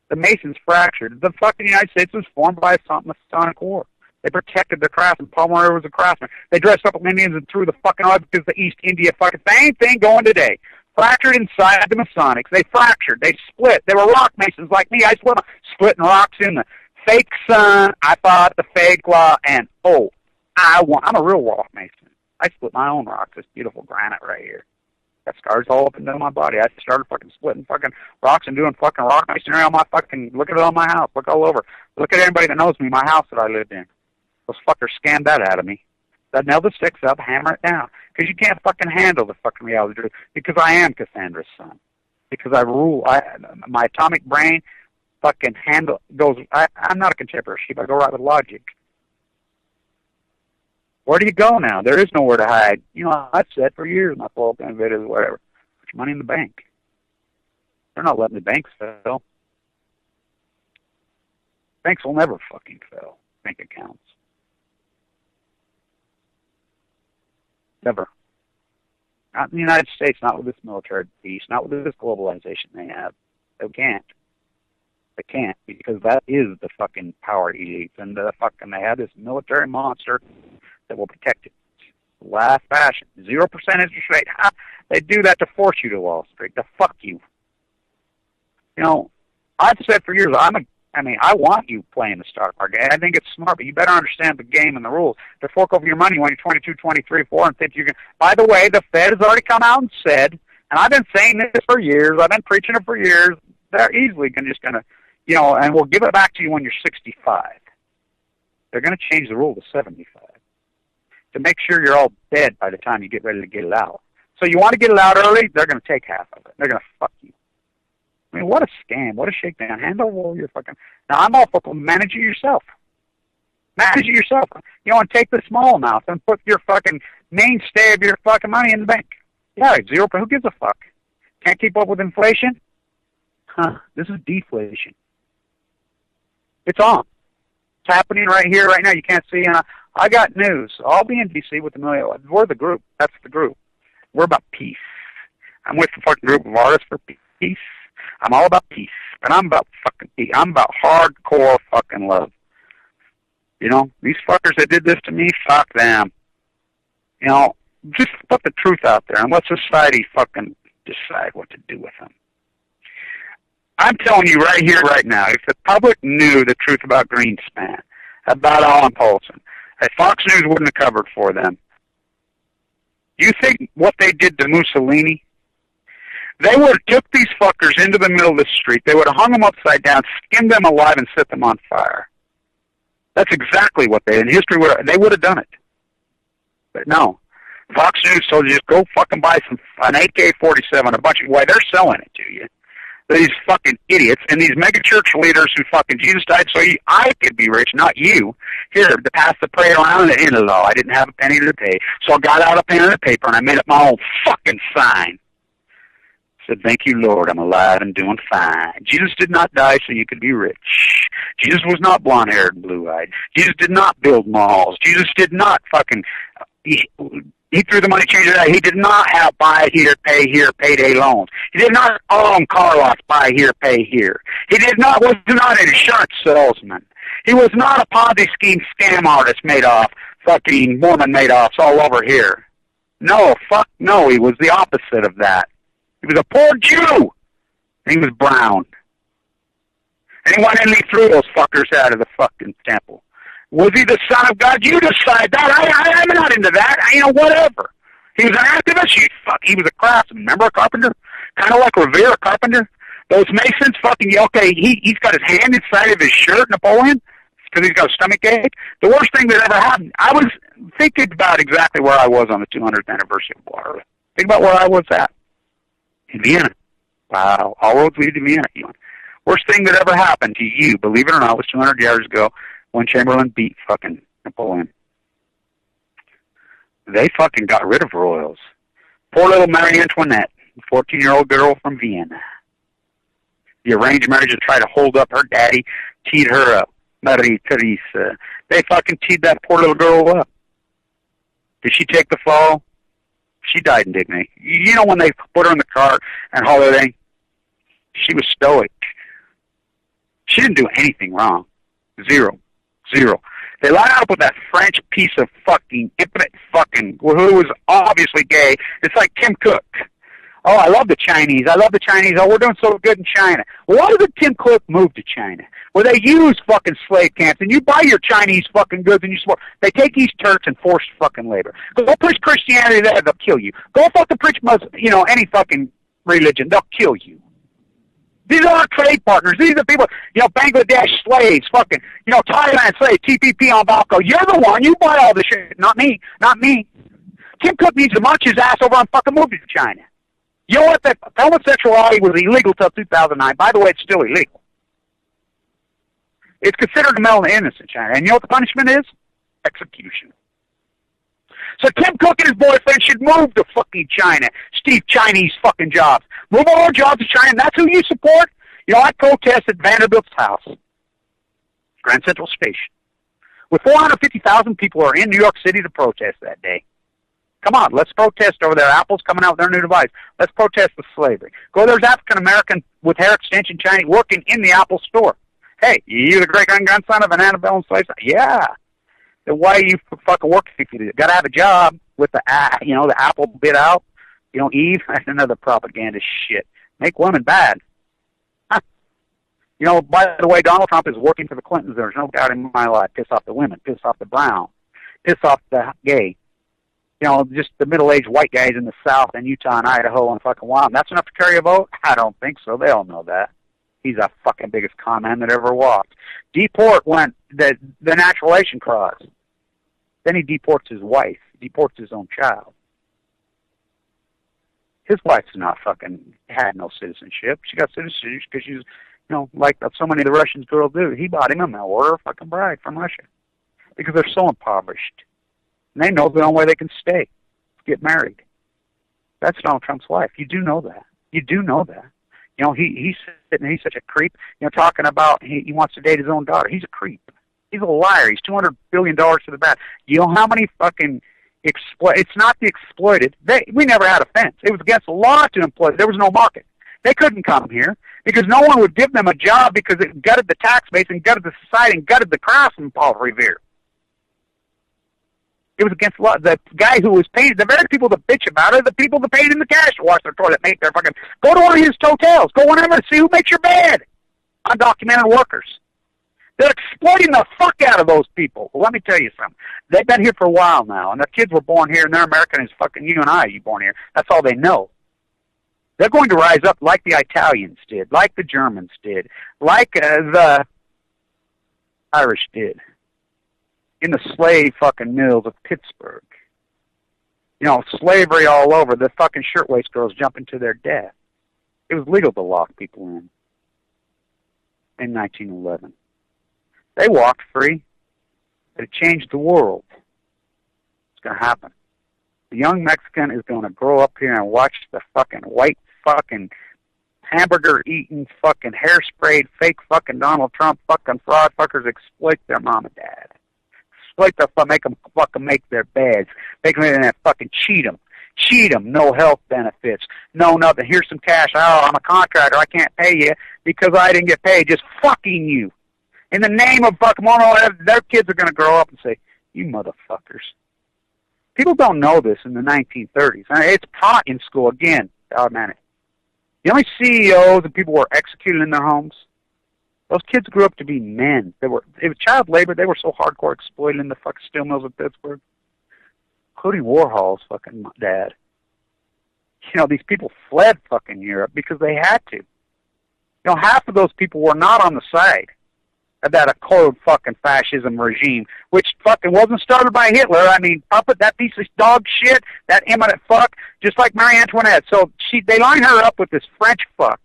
C: The Masons fractured. The fucking United States was formed by a Masonic war. They protected the craftsmen. Palmer was a craftsman. They dressed up with Indians and threw the fucking oil because the East India fucking same thing going today. Fractured inside the Masonics. They fractured. They split. They were rock masons like me. I splitting rocks in the fake sun. I fought the fake law, and I'm a real rock mason. I split my own rocks. This beautiful granite right here. Got scars all up and down my body. I started fucking splitting fucking rocks and doing fucking rock masonry on my fucking, look at it on my house. Look all over. Look at everybody that knows me, my house that I lived in. Those fuckers scanned that out of me. I'd nail the sticks up, hammer it down. Because you can't fucking handle the fucking reality. Because I am Cassandra's son. Because I rule. My atomic brain fucking goes, I'm not a contemporary sheep. I go right with logic. Where do you go now? There is nowhere to hide. I've said for years, my 12 videos, whatever. Put your money in the bank. They're not letting the banks fail. Banks will never fucking fail. Bank accounts. Never. Not in the United States, not with this military piece, not with this globalization they have. They can't. They can't, because that is the fucking power elites. And they have this military monster that will protect it. Last fashion. 0% interest rate. They do that to force you to Wall Street, to fuck you. You know, I've said for years, I want you playing the stock market. I think it's smart, but you better understand the game and the rules. To fork over your money when you're 22, 23, 4, and think you're going to... By the way, the Fed has already come out and said, and I've been saying this for years, I've been preaching it for years, they're easily just going to, you know, and we'll give it back to you when you're 65. They're going to change the rule to 75 to make sure you're all dead by the time you get ready to get it out. So you want to get it out early, they're going to take half of it. They're going to fuck you. I mean, what a scam. What a shakedown. Hand over your fucking... Now, I'm all for manage it yourself. Manage it yourself. You know, and take the small amounts and put your fucking mainstay of your fucking money in the bank. Yeah, 0%. Who gives a fuck? Can't keep up with inflation? Huh. This is deflation. It's on. It's happening right here, right now. You can't see. I got news. I'll be in D.C. with the million. We're the group. That's the group. We're about peace. I'm with the fucking group of artists for peace. I'm all about peace, and I'm about fucking peace. I'm about hardcore fucking love. You know, these fuckers that did this to me, fuck them. You know, just put the truth out there and let society fucking decide what to do with them. I'm telling you right here, right now, if the public knew the truth about Greenspan, about Alan Paulson, if Fox News wouldn't have covered for them, you think what they did to Mussolini? They would have took these fuckers into the middle of the street. They would have hung them upside down, skinned them alive, and set them on fire. That's exactly what they did. In history, they would have done it. But no. Fox News told you, just go fucking buy an AK-47, a bunch of... Why, they're selling it to you. These fucking idiots and these mega church leaders who fucking... Jesus died so I could be rich, not you. Here, to pass the prayer around at the end of the law. I didn't have a penny to pay. So I got out a pen and a paper, and I made up my own fucking sign. Said, thank you, Lord, I'm alive and doing fine. Jesus did not die so you could be rich. Jesus was not blonde-haired and blue-eyed. Jesus did not build malls. Jesus did not fucking... He threw the money, changed it out. He did not have buy here, payday loans. He did not own car lots, buy here, pay here. He was not an insurance salesman. He was not a Ponzi scheme scam artist fucking Mormon Madoffs all over here. No, fuck no, he was the opposite of that. He was a poor Jew. And he was brown. And he went and he threw those fuckers out of the fucking temple. Was he the son of God? You decide that. I'm not into that. Whatever. He was an activist. He was a craftsman. Remember a carpenter? Kind of like Revere, a carpenter. Those masons, okay, he's got his hand inside of his shirt, Napoleon, because he's got a stomach ache. The worst thing that ever happened, I was thinking about exactly where I was on the 200th anniversary of Waterloo. Think about where I was at. In Vienna. Wow. All roads lead to Vienna. Worst thing that ever happened to you, believe it or not, was 200 years ago when Chamberlain beat fucking Napoleon. They fucking got rid of royals. Poor little Marie Antoinette, 14-year-old girl from Vienna. The arranged marriage to try to hold up her daddy, teed her up. Marie Theresa. They fucking teed that poor little girl up. Did she take the fall? She died in dignity. You know when they put her in the car and holiday? She was stoic. She didn't do anything wrong. Zero. They lined up with that French piece of fucking, impotent fucking, who was obviously gay. It's like Tim Cook. Oh, I love the Chinese. Oh, we're doing so good in China. Well, why did Tim Cook move to China? Where they use fucking slave camps, and you buy your Chinese fucking goods and you support. They take these Turks and force fucking labor. Go preach Christianity there, they'll kill you. Go fucking preach Muslim, any fucking religion, they'll kill you. These are our trade partners. These are people, Bangladesh slaves, fucking, Thailand slaves, TPP on Balco. You're the one. You buy all this shit. Not me. Tim Cook needs to march his ass over and fucking move to China. You know what? That homosexuality was illegal till 2009. By the way, it's still illegal. It's considered a mental illness in China. And you know what the punishment is? Execution. So Tim Cook and his boyfriend should move to fucking China. Steve Chinese fucking jobs. Move all our jobs to China, and that's who you support? You know, I protest at Vanderbilt's house, Grand Central Station. With 450,000 people are in New York City to protest that day. Come on, let's protest over there. Apple's coming out with their new device. Let's protest with slavery. Go, there's African-American with hair extension Chinese working in the Apple store. Hey, you the great-grandson of an antebellum slave? Yeah. Then why are you fucking working if you do? Got to have a job with the, the Apple bit out. You know, Eve, that's another propaganda shit. Make women bad. Huh. You know, by the way, Donald Trump is working for the Clintons. There's no doubt in my life. Piss off the women. Piss off the brown. Piss off the gay. You know, just the middle-aged white guys in the South and Utah and Idaho and fucking Wyoming. That's enough to carry a vote? I don't think so. They all know that. He's the fucking biggest con man that ever walked. Deport went the naturalization clause. Then he deports his wife. Deports his own child. His wife's not fucking had no citizenship. She got citizenship because she's, like so many of the Russian girls do. He bought him a mail-order fucking bride from Russia because they're so impoverished. And they know the only way they can stay, get married. That's Donald Trump's wife. You do know that. You do know that. You know, he's sitting, he's such a creep. You know, talking about he wants to date his own daughter. He's a creep. He's a liar. He's $200 billion to the bad. You know how many fucking it's not the exploited. We never had a fence. It was against the law to employ. There was no market. They couldn't come here because no one would give them a job because it gutted the tax base and gutted the society and gutted the crafts from Paul Revere. It was against law. The guy who was paid, the very people that bitch about it, the people that paid him the cash to wash their toilet, make their fucking, go to one of his hotels, go whenever to see who makes your bed. Undocumented workers. They're exploiting the fuck out of those people. Well, let me tell you something. They've been here for a while now, and their kids were born here, and they're American as fucking you and I, you born here. That's all they know. They're going to rise up like the Italians did, like the Germans did, like the Irish did. In the slave fucking mills of Pittsburgh. You know, slavery all over. The fucking shirtwaist girls jumping to their death. It was legal to lock people in 1911. They walked free. It changed the world. It's going to happen. The young Mexican is going to grow up here and watch the fucking white fucking hamburger-eating fucking hair-sprayed fake fucking Donald Trump fucking fraud fuckers exploit their mom and dad. Like to make them fucking make their beds. Make them and fucking cheat them. Cheat them. No health benefits. No nothing. Here's some cash. Oh, I'm a contractor. I can't pay you because I didn't get paid. Just fucking you. In the name of fucking their kids are going to grow up and say, you motherfuckers. People don't know this in the 1930s. It's taught in school again. Oh, man. The only CEOs and people were executed in their homes. Those kids grew up to be men. It was child labor. They were so hardcore exploited in the fucking steel mills of Pittsburgh, including Warhol's fucking dad. You know, these people fled fucking Europe because they had to. You know, half of those people were not on the side of that cold fucking fascism regime, which fucking wasn't started by Hitler. I mean, puppet, that piece of dog shit, that imminent fuck, just like Marie Antoinette. So they line her up with this French fuck.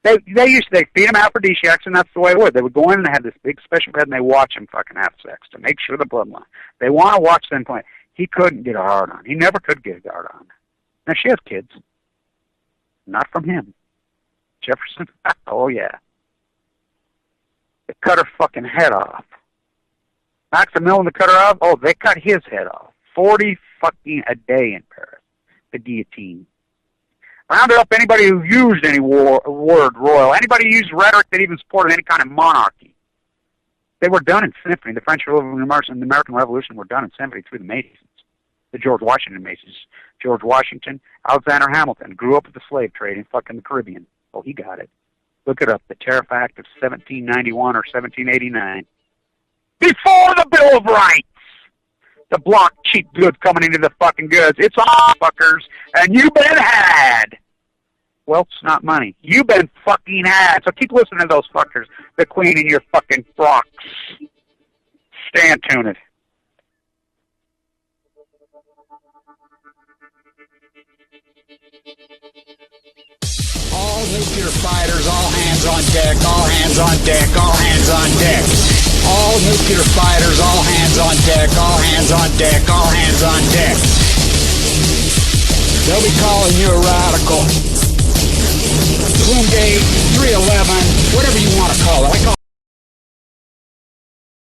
C: They feed them aphrodisiacs, and that's the way it was. They would go in and they had this big special bed, and they watch them fucking have sex to make sure the bloodline. They want to watch them play. He couldn't get a hard on. He never could get a hard on. Now she has kids, not from him. Jefferson. Oh yeah. They cut her fucking head off. Maximilian to cut her off. Oh, they cut his head off. 40 fucking a day in Paris. The guillotine. Rounded up anybody who used any word royal, anybody who used rhetoric that even supported any kind of monarchy. They were done in symphony. The French Revolution and the American Revolution were done in symphony through the Masons, the George Washington Masons. George Washington, Alexander Hamilton, grew up with the slave trade in fucking the Caribbean. Oh, he got it. Look it up, the Tariff Act of 1791 or 1789. Before the Bill of Rights! The block cheap goods coming into the fucking goods. It's all fuckers, and you've been had. Well, it's not money. You've been fucking had. So keep listening to those fuckers. The Queen in your fucking frocks. Stand tuned.
B: All nuclear fighters, all hands on deck, all hands on deck, all hands on deck. All nuclear fighters, all hands on deck, all hands on deck, all hands on deck. They'll be calling you a radical. Doomsday, 311, whatever you want to call it. I call